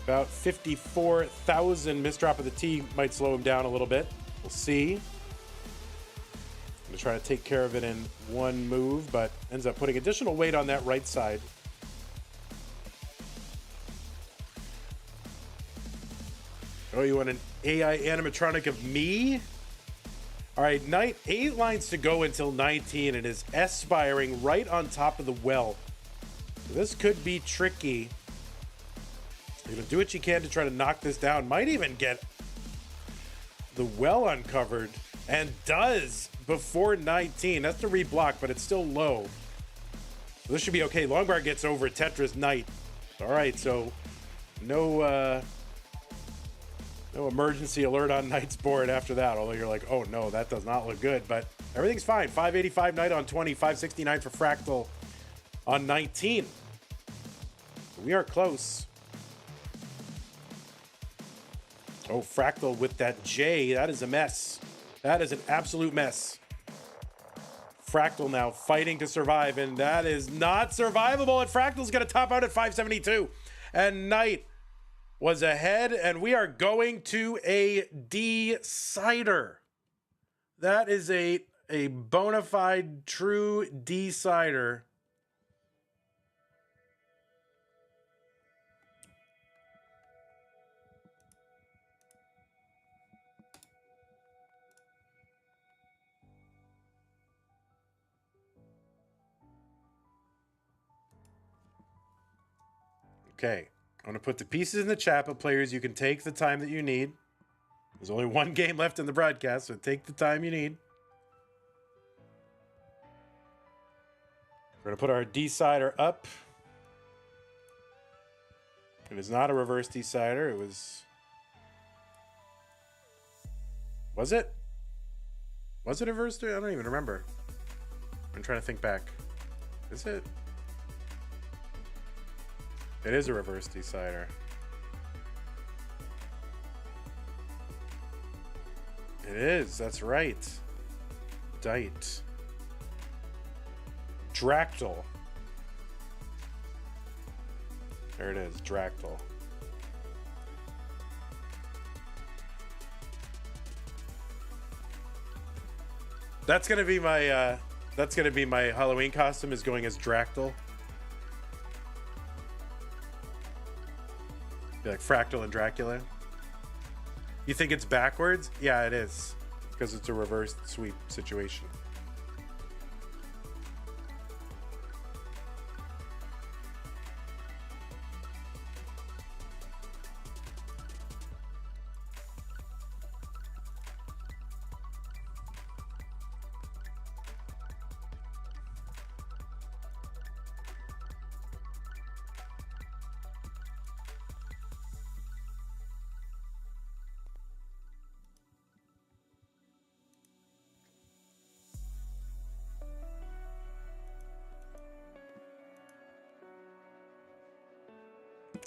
about 54,000. Misdrop of the T might slow him down a little bit. We'll see. I'm gonna try to take care of it in one move, but ends up putting additional weight on that right side. Oh, you want an AI animatronic of me? All right, night, 8 lines to go until 19. It is S-spiring right on top of the well. So this could be tricky. You're gonna do what you can to try to knock this down. Might even get the well uncovered, and does before 19. That's the reblock, but it's still low. So this should be okay. Longbar gets over Tetris Night. All right, so no emergency alert on Knight's board after that, although you're like, oh no, that does not look good, but everything's fine. 585 Night on 20, 569 for Fractal on 19. So we are close. Oh, Fractal with that J, that is a mess. That is an absolute mess. Fractal now fighting to survive, and that is not survivable, and Fractal's gonna top out at 572. And Knight was ahead, and we are going to a decider. That is a bona fide, true decider. Okay, I'm going to put the pieces in the chat, but players, you can take the time that you need. There's only one game left in the broadcast, so take the time you need. We're going to put our decider up. It is not a reverse decider. It was... Was it? Was it a reverse? I don't even remember. I'm trying to think back. Is it? It is a reverse decider. It is, that's right. Dite. Dractyl. There it is, Dractyl. That's gonna be my Halloween costume, is going as Dractyl. Be like Fractal and Dracula. You think it's backwards? Yeah, it is. Because it's a reverse sweep situation.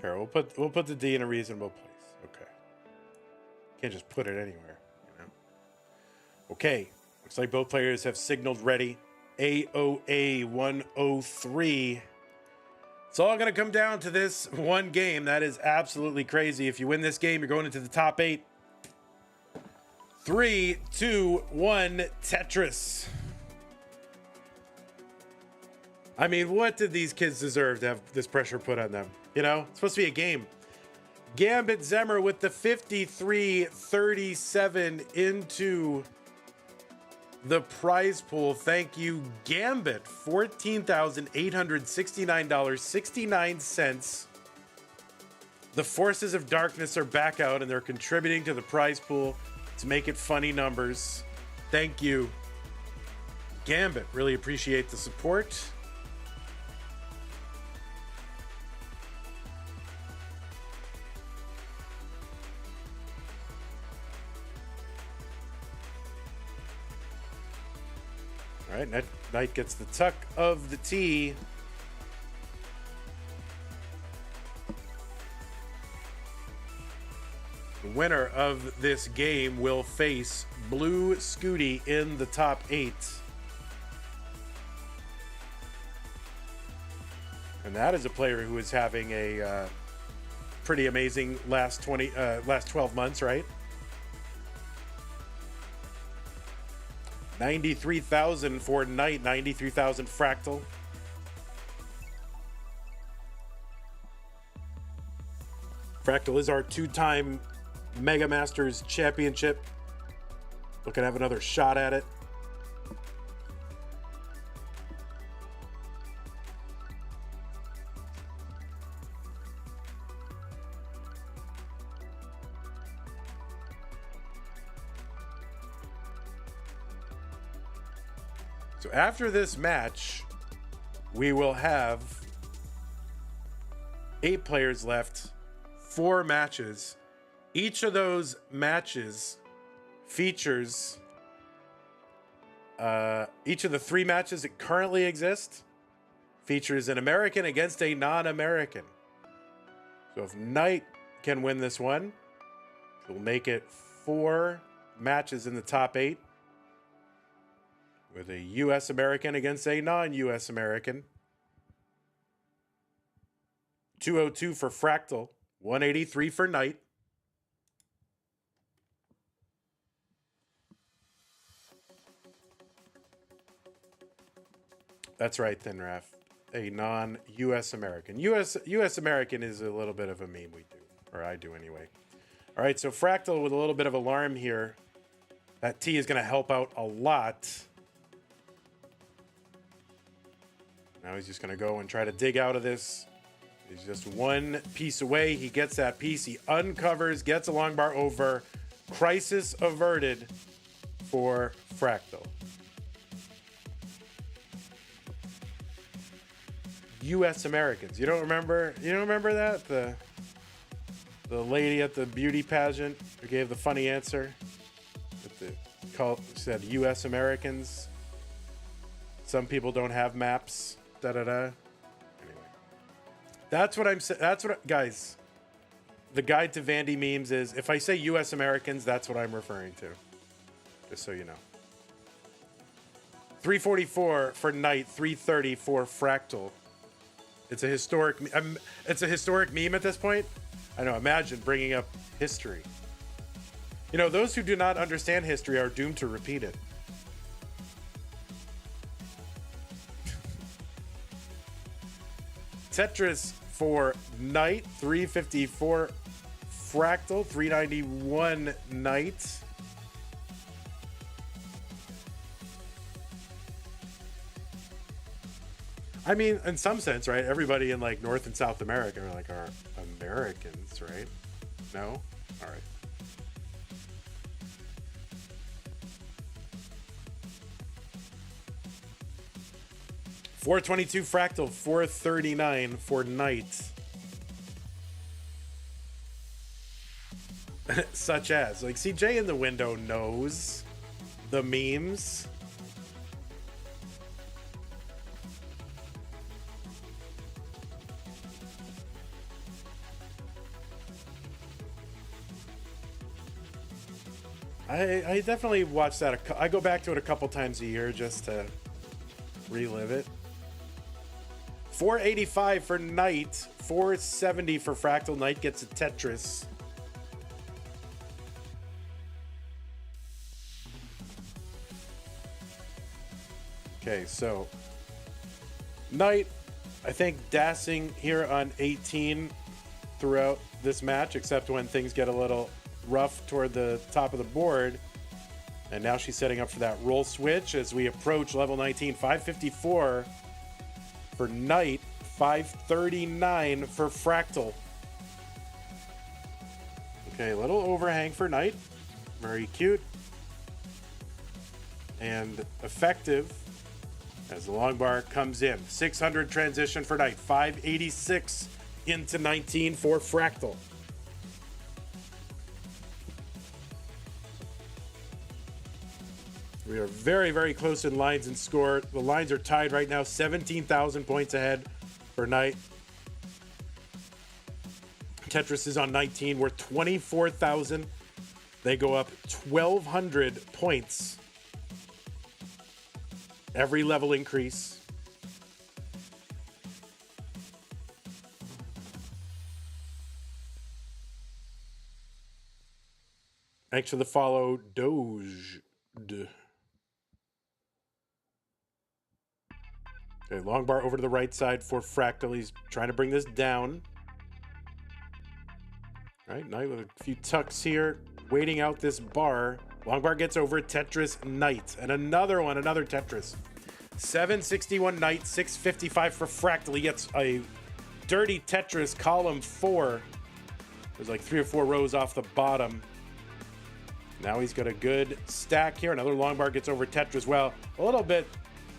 Fair. We'll put the D in a reasonable place. Okay. Can't just put it anywhere, you know. Okay. Looks like both players have signaled ready. AOA 103. It's all going to come down to this one game. That is absolutely crazy. If you win this game, you're going into the top 8. 3, 2, 1, Tetris. I mean, what did these kids deserve to have this pressure put on them? You know, it's supposed to be a game. Gambit Zemmer with the 53-37 into the prize pool. Thank you, Gambit. $14,869.69. The forces of darkness are back out and they're contributing to the prize pool to make it funny numbers. Thank you, Gambit. Really appreciate the support. All right, Knight gets the tuck of the tee. The winner of this game will face Blue Scooty in the top 8. And that is a player who is having a pretty amazing last 12 months, right? 93,000 for Knight, 93,000 Fractal. Fractal is our 2-time Mega Masters Championship. Looking to have another shot at it. So after this match, we will have 8 players left, 4 matches. Each of those matches features each of the 3 matches that currently exist features an American against a non-American. So if Knight can win this one, it'll make it 4 matches in the top 8 with a U.S. American against a non-U.S. American. 202 for Fractal, 183 for Knight. That's right, then, Raf. A non-U.S. American. U.S. American is a little bit of a meme we do, or I do anyway. All right, so Fractal with a little bit of alarm here. That T is going to help out a lot. Now he's just going to go and try to dig out of this. He's just 1 piece away. He gets that piece. He uncovers, gets a long bar over. Crisis averted for Fractal. U.S. Americans. You don't remember that? The lady at the beauty pageant who gave the funny answer. Said U.S. Americans. Some people don't have maps. Anyway, that's what I'm saying. Guys. The guide to Vandy memes is if I say U.S. Americans, that's what I'm referring to. Just so you know. 344 for Knight, 330 for Fractal. It's a historic meme at this point. I know. Imagine bringing up history. You know, those who do not understand history are doomed to repeat it. Tetris for Knight, 354 Fractal, 391 Knight. I mean, in some sense, right? Everybody in like North and South America are Americans, right? No? All right. $422 Fractal, $439 for Knight. Such as, like, CJ in the window knows the memes. I definitely watch that. I go back to it a couple times a year just to relive it. 485 for Knight, 470 for Fractal. Knight gets a Tetris. Okay, so Knight, I think, dancing here on 18 throughout this match, except when things get a little rough toward the top of the board. And now she's setting up for that roll switch as we approach level 19. 554 for Knight, 539 for Fractal. Okay, a little overhang for Knight. Very cute. And effective as the long bar comes in. 600 transition for Knight. 586 into 19 for Fractal. We are very, very close in lines and score. The lines are tied right now. 17,000 points ahead for Knight. Tetris is on 19. We're 24,000. They go up 1,200 points. Every level increase. Thanks for the follow, Doge. Okay, long bar over to the right side for Fractal. He's trying to bring this down. All right, Knight with a few tucks here, waiting out this bar. Long bar gets over Tetris Knight. And another one, another Tetris. 761 Knight, 655 for Fractal. He gets a dirty Tetris column 4. There's like 3 or 4 rows off the bottom. Now he's got a good stack here. Another long bar gets over Tetris. Well, a little bit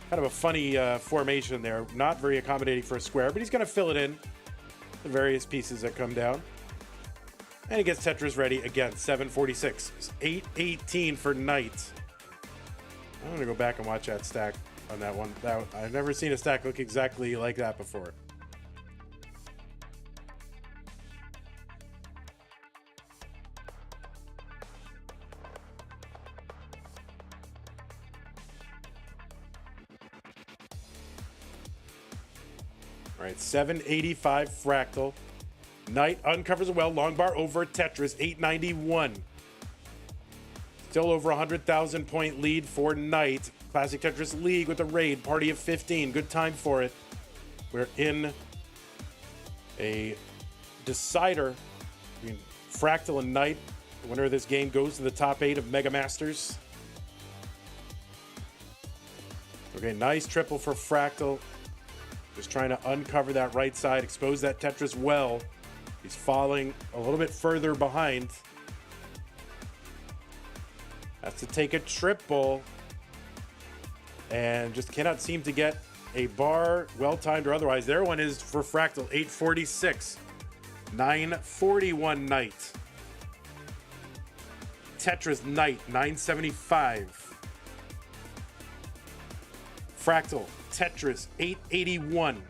kind of a funny formation there. Not very accommodating for a square, but he's going to fill it in. The various pieces that come down. And he gets Tetris ready again. 746. 818 for Knight. I'm going to go back and watch that stack on that one. I've never seen a stack look exactly like that before. All right, 785 Fractal. Knight uncovers it well. Long bar over Tetris, 891. Still over 100,000 point lead for Knight. Classic Tetris League with the raid. Party of 15. Good time for it. We're in a decider between Fractal and Knight. The winner of this game goes to the top 8 of Mega Masters. Okay, nice triple for Fractal. Just trying to uncover that right side, expose that Tetris well. He's falling a little bit further behind. Has to take a triple. And just cannot seem to get a bar, well-timed or otherwise. Their one is for Fractal, 846. 941 Knight. Tetris Knight, 975. Fractal, Tetris, 881.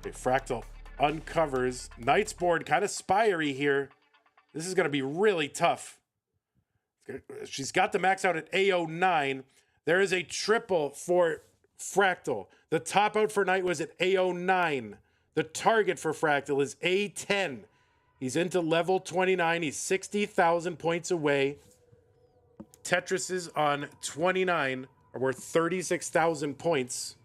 Okay, Fractal uncovers. Knight's board kind of spiry here. This is going to be really tough. She's got the max out at A09. There is a triple for Fractal. The top out for Knight was at A09. The target for Fractal is A10. He's into level 29. He's 60,000 points away. Tetris is on 29, are worth 36,000 points.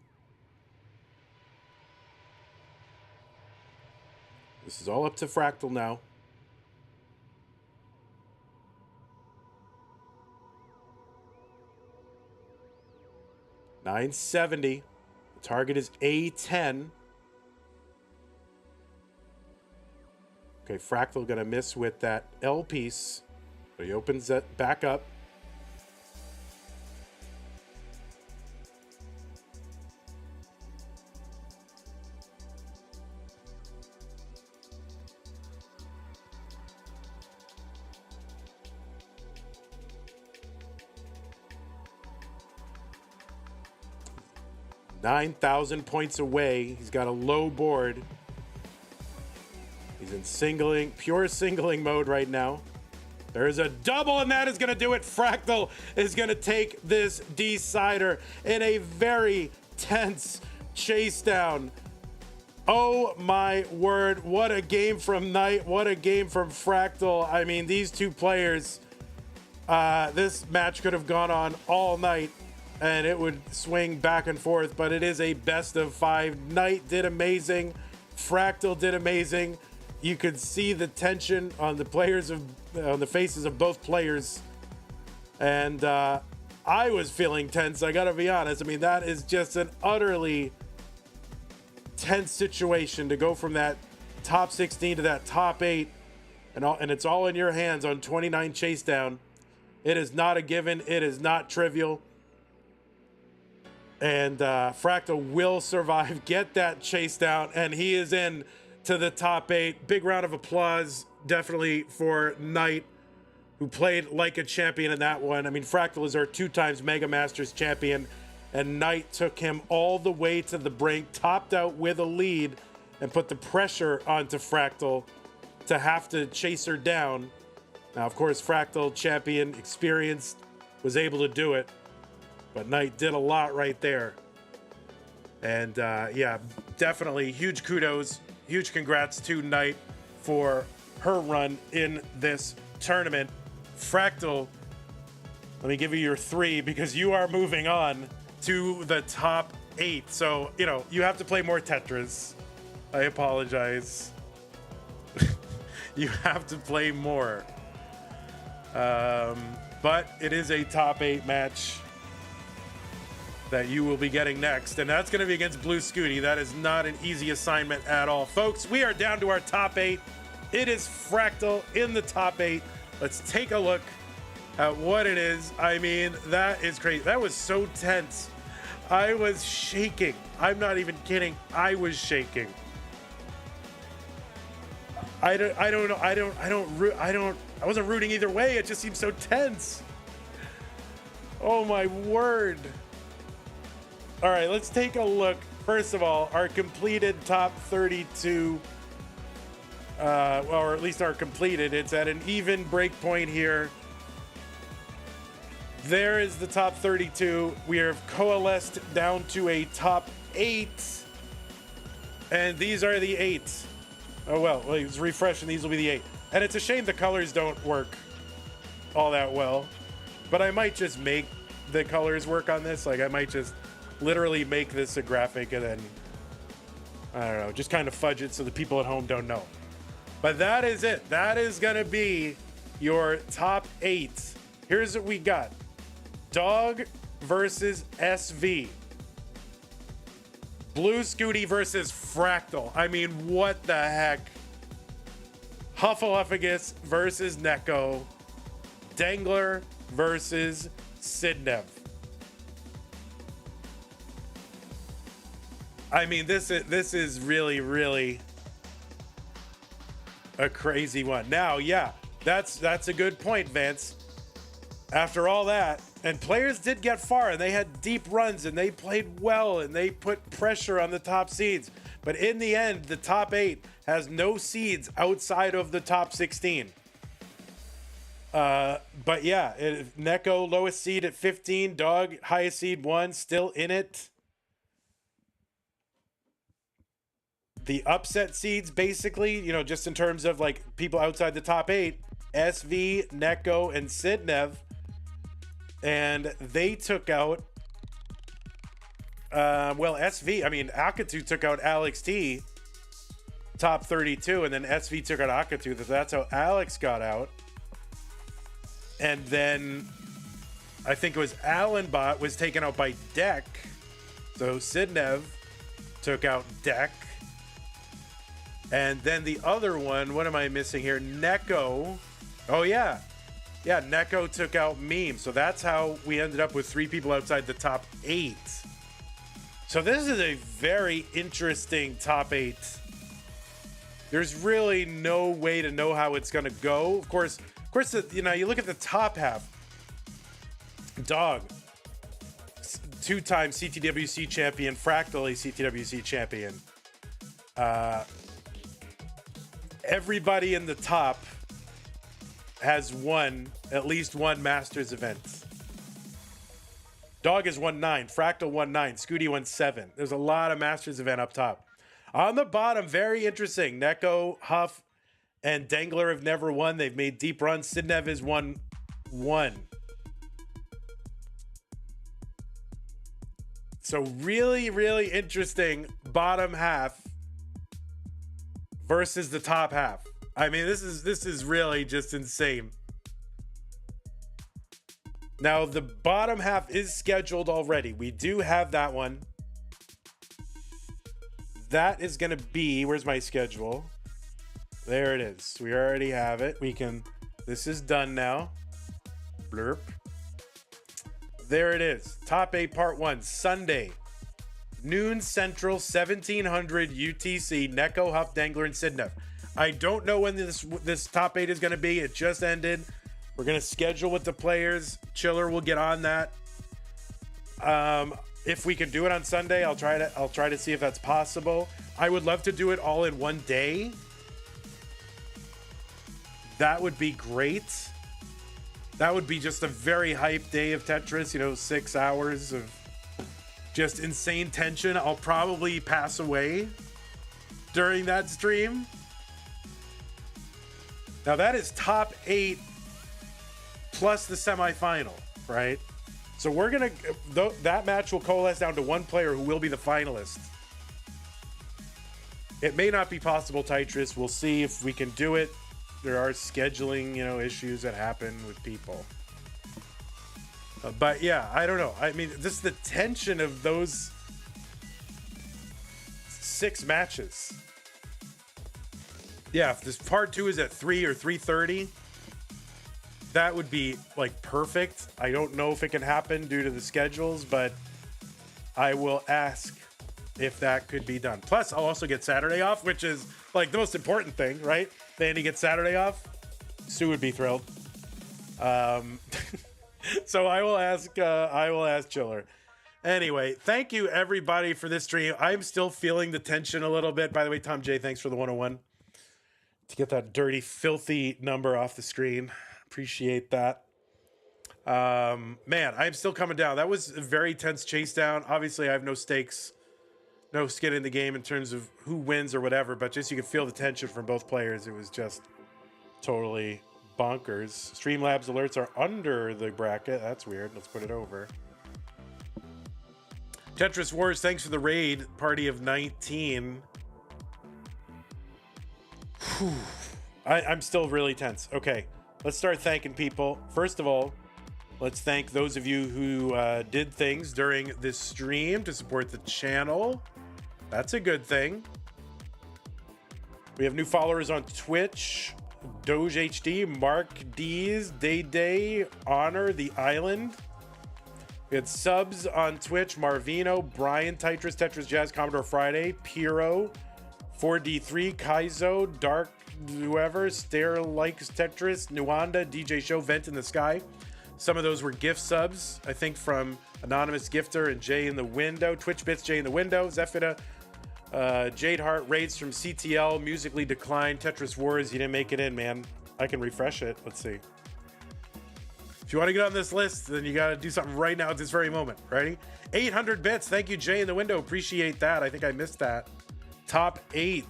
This is all up to Fractal now. $970. The target is A10. Okay, Fractal gonna miss with that L piece. But he opens that back up. 9,000 points away. He's got a low board. He's in singling, pure singling mode right now. There's a double, and that is going to do it. Fractal is going to take this decider in a very tense chase down. Oh my word, what a game from Knight, what a game from Fractal. I mean, these two players, this match could have gone on all night and it would swing back and forth, but it is a best of 5. Knight did amazing, Fractal did amazing. You could see the tension on the on the faces of both players, and I was feeling tense, I gotta be honest. I mean, that is just an utterly tense situation to go from that top 16 to that top 8, and it's all in your hands on 29 chase down. It is not a given, it is not trivial, and Fractal will survive, get that chase down, and he is in to the top 8. Big round of applause definitely for Knight, who played like a champion in that one. I mean, Fractal is our 2 times Mega Masters champion, and Knight took him all the way to the brink, topped out with a lead, and put the pressure onto Fractal to have to chase her down. Now, of course, Fractal champion, experienced, was able to do it, but Knight did a lot right there. And yeah, definitely huge kudos, huge congrats to Knight for her run in this tournament. Fractal, let me give you your 3 because you are moving on to the top 8. So, you know, you have to play more Tetris. I apologize. You have to play more. But it is a top 8 match that you will be getting next, and that's going to be against Blue Scooty. That is not an easy assignment at all. Folks, we are down to our top 8. It is Fractal in the top 8. Let's take a look at what it is. I mean, that is crazy. That was so tense. I was shaking. I'm not even kidding. I was shaking. I don't know. I wasn't rooting either way. It just seemed so tense. Oh my word. All right, let's take a look. First of all, our completed top 32, well, or at least our completed. It's at an even break point here. There is the top 32. We have coalesced down to a top 8. And these are the 8. Oh, well, it's refreshing. These will be the 8. And it's a shame the colors don't work all that well. But I might just make the colors work on this. Like, I might just literally make this a graphic and then, I don't know, just kind of fudge it so the people at home don't know. But that is it. That is going to be your top 8. Here's what we got. Dog versus SV. Blue Scooty versus Fractal. I mean, what the heck? Huffaluffagus versus Neko. Dangler versus Sidnev. I mean, this is really, really a crazy one. Now, yeah, that's a good point, Vance. After all that, and players did get far, and they had deep runs, and they played well, and they put pressure on the top seeds. But in the end, the top 8 has no seeds outside of the top 16. But yeah, Neko lowest seed at 15, Dog highest seed 1, still in it. The upset seeds, basically, you know, just in terms of like people outside the top 8, SV, Neko, and Sidnev. And they took out, well, SV, I mean, Akatu took out Alex T, top 32, and then SV took out Akatu. That's how Alex got out. And then I think it was Allenbot was taken out by Deck. So Sidnev took out Deck. And then the other one, what am I missing here? Neko. Oh, yeah. Yeah, Neko took out Meme. So that's how we ended up with 3 people outside the top 8. So this is a very interesting top 8. There's really no way to know how it's going to go. Of course, you know, you look at the top half. Dog. two-time CTWC champion, Fractal a CTWC champion. Everybody in the top has won at least one Masters event. Dog has won 9. Fractal won 9. Scooty won 7. There's a lot of Masters event up top. On the bottom, very interesting. Neko, Huff, and Dangler have never won. They've made deep runs. Sidnev has won 1. So really, really interesting bottom half versus the top half. I mean, this is really just insane. Now, the bottom half is scheduled already. We do have that one. That is going to be... Where's my schedule? There it is. We already have it. We can... This is done now. Blurp. There it is. Top 8, Part 1. Sunday. Noon Central, 1700 UTC. Neko, Huff, Dangler, and Sidnev. I don't know when this top 8 is going to be. It just ended. We're going to schedule with the players. Chiller will get on that. If we can do it on Sunday, I'll try to see if that's possible. I would love to do it all in one day. That would be great. That would be just a very hype day of Tetris, 6 hours of just insane tension. I'll probably pass away during that stream. Now that is top 8 plus the semifinal, right? So we're gonna that match will coalesce down to one player who will be the finalist. It may not be possible, Tetris. We'll see if we can do it. There are scheduling, issues that happen with people. But yeah, I don't know. I mean, just the tension of those 6 matches. Yeah, if this part 2 is at 3 or 3:30, that would be like perfect. I don't know if it can happen due to the schedules, but I will ask if that could be done. Plus, I'll also get Saturday off, which is like the most important thing, right? Vandy gets Saturday off. Sue would be thrilled. So I will ask Chiller. Anyway, thank you everybody for this stream. I'm still feeling the tension a little bit. By the way, Tom J, thanks for the 101. To get that dirty, filthy number off the screen. Appreciate that. Man, I'm still coming down. That was a very tense chase down. Obviously, I have no stakes, no skin in the game in terms of who wins or whatever, but just you can feel the tension from both players. It was just totally bonkers. Streamlabs alerts are under the bracket. That's weird. Let's put it over. Tetris Wars, thanks for the raid. Party of 19. Whew. I'm still really tense. Okay, let's start thanking people. First of all, let's thank those of you who did things during this stream to support the channel. That's a good thing. We have new followers on Twitch. Doge HD, Mark D's, Day Day, Honor, The Island. We had subs on Twitch, Marvino, Brian, Tetris, Tetris Jazz, Commodore Friday, Piro, 4D3, Kaizo, Dark, whoever, Stare Likes Tetris, Nuanda, DJ Show, Vent in the Sky. Some of those were gift subs, I think from Anonymous Gifter and Jay in the Window, Twitch Bits, Jay in the Window, Zephida, Jade Heart, Raids from CTL, Musically Declined, Tetris Wars. You didn't make it in, man. I can refresh it. Let's see. If you want to get on this list, then you got to do something right now at this very moment. Ready? 800 bits. Thank you, Jay in the Window. Appreciate that. I think I missed that. Top 8.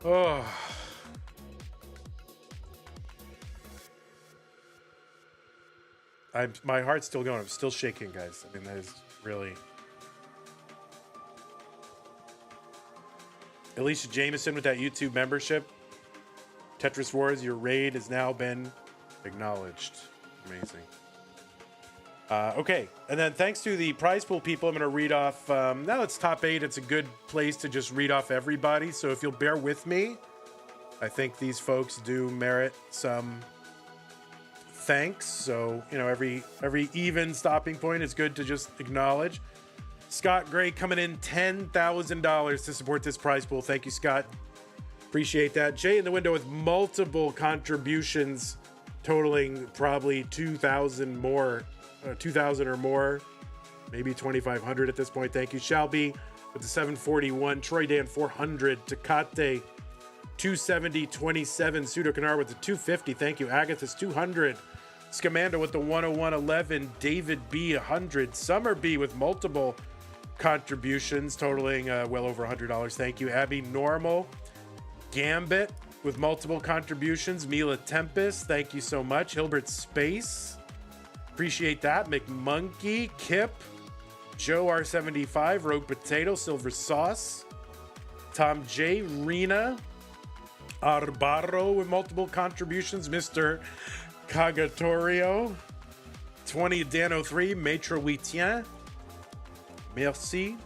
Oh. My heart's still going. I'm still shaking, guys. I mean, that is really... Alicia Jameson with that YouTube membership. Tetris Wars, your raid has now been acknowledged. Amazing. Okay, and then thanks to the prize pool people, I'm going to read off. Now it's top 8. It's a good place to just read off everybody. So if you'll bear with me, I think these folks do merit some thanks. So, every even stopping point is good to just acknowledge. Scott Gray coming in $10,000 to support this prize pool. Thank you, Scott. Appreciate that. Jay in the Window with multiple contributions totaling probably 2,000 more, 2,000 or more, maybe 2,500 at this point. Thank you. Shelby with the 741. Troy Dan 400. Takate 270.27. Pseudo Canar with the 250. Thank you. Agathis 200. Scamanda with the 101.11. David B 100. Summer B with multiple contributions totaling well over $100. Thank you. Abby Normal. Gambit with multiple contributions. Mila Tempest, thank you so much. Hilbert Space, appreciate that. McMonkey, Kip, Joe R75, Rogue Potato, Silver Sauce, Tom J, Rena, Arbaro with multiple contributions. Mr. Cagatorio, 20 Dan03, Maitre Huitien, merci.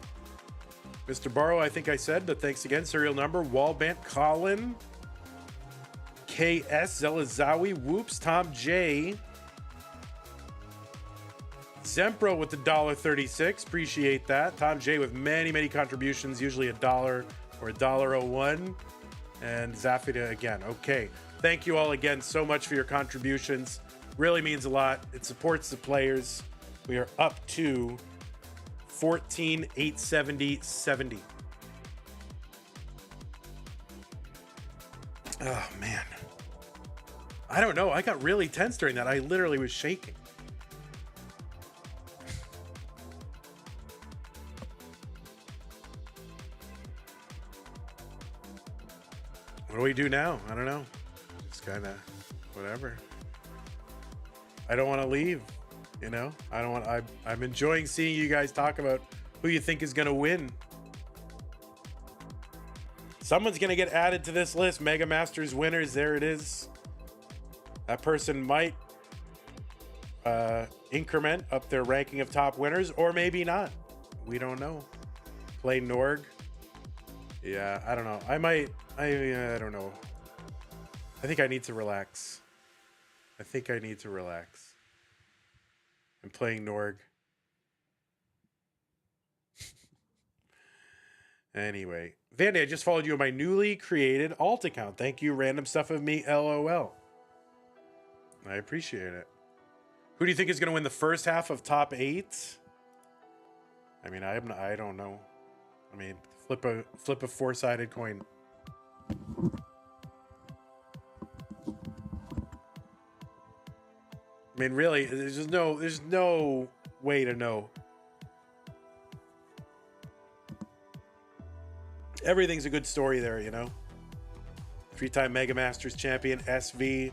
Mr. Barrow, I think I said, but thanks again. Serial number, Wallbant, Colin, KS, Zelazawi, Whoops, Tom J, Zempro with the $1.36. Appreciate that. Tom J with many, many contributions, usually $1 or $1.01. And Zafida again. Okay. Thank you all again so much for your contributions. Really means a lot. It supports the players. We are up to 14,870.70. Oh man, I don't know. I got really tense during that. I literally was shaking. What do we do now? I don't know. Just kind of whatever. I don't want to leave. You know, I don't want. I'm enjoying seeing you guys talk about who you think is going to win. Someone's going to get added to this list. Mega Masters winners. There it is. That person might increment up their ranking of top winners, or maybe not. We don't know. Play Norg. Yeah, I don't know. I might. I don't know. I think I need to relax. I'm playing Norg. Anyway, Vandy, I just followed you on my newly created alt account. Thank you, random stuff of me, LOL. I appreciate it. Who do you think is going to win the first half of top 8? I mean, I don't know. I mean, flip a 4-sided coin. I mean, really, there's no way to know. Everything's a good story there, you know. 3-time Mega Masters champion, SV.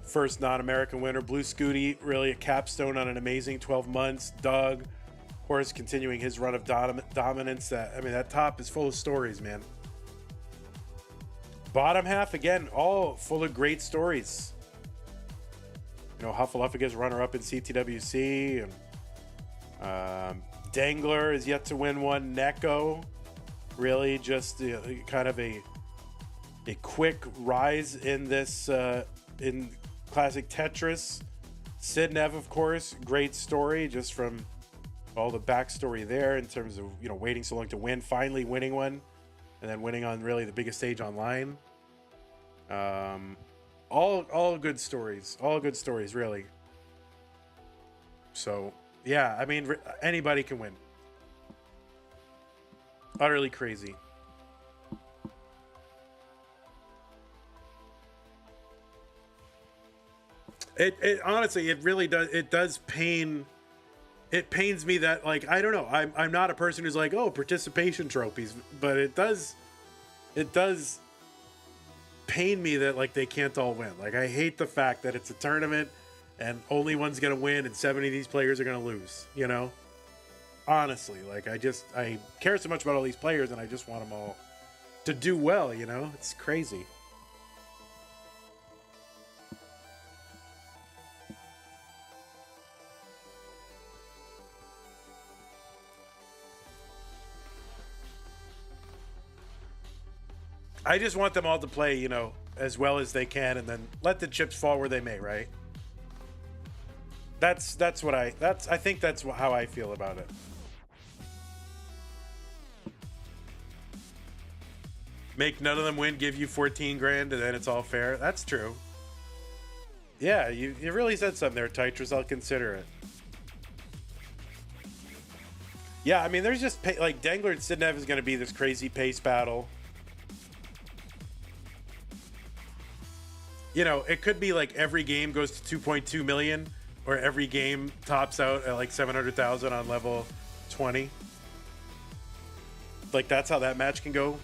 First non-American winner, Blue Scooty, really a capstone on an amazing 12 months. Doug, of course, continuing his run of dominance. I mean, that top is full of stories, man. Bottom half, again, all full of great stories. You know, Hufflepuff runner-up in CTWC. And, Dangler is yet to win one. Neko, really just kind of a quick rise in this in Classic Tetris. Sidnev, of course, great story just from all the backstory there in terms of, you know, waiting so long to win, finally winning one, and then winning on really the biggest stage online. All good stories, really. So yeah, I mean, anybody can win. Utterly crazy. It honestly, it really does. It does pain. It pains me that, like, I don't know. I'm not a person who's like, oh, participation trophies, but it does pain me that, like, they can't all win. Like, I hate the fact that it's a tournament and only one's gonna win and 70 of these players are gonna lose. You know, honestly, like, I care so much about all these players and I just want them all to do well. You know, it's crazy. I just want them all to play, you know, as well as they can, and then let the chips fall where they may, right? I think that's how I feel about it. Make none of them win, give you 14 grand, and then it's all fair. That's true. Yeah, you really said something there, Tetris. I'll consider it. Yeah, I mean, there's just like Dangler and Sidnev is going to be this crazy pace battle. You know, it could be like every game goes to 2.2 million, or every game tops out at like 700,000 on level 20. Like that's how that match can go.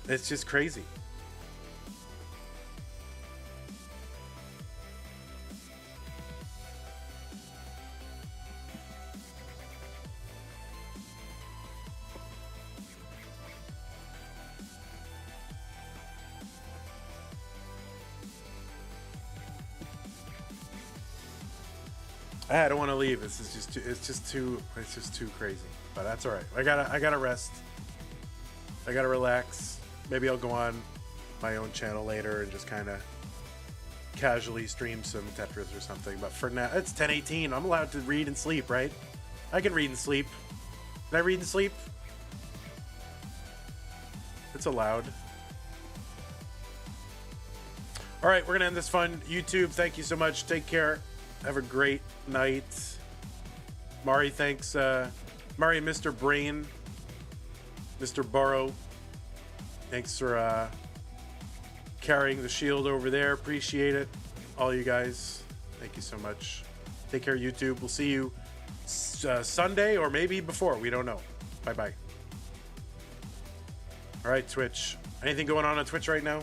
It's just crazy. I don't want to leave. This is just too, it's just too crazy. But that's all right. I gotta rest. I gotta relax. Maybe I'll go on my own channel later and just kind of casually stream some Tetris or something. But for now, it's 10:18. I'm allowed to read and sleep, right? I can read and sleep. Can I read and sleep? It's allowed. All right, we're gonna end this fun. YouTube, thank you so much. Take care. Have a great night. Mari, thanks. Mari and Mr. Brain, Mr. Burrow, thanks for carrying the shield over there. Appreciate it. All you guys, thank you so much. Take care, YouTube. We'll see you Sunday or maybe before. We don't know. Bye-bye. All right, Twitch. Anything going on Twitch right now?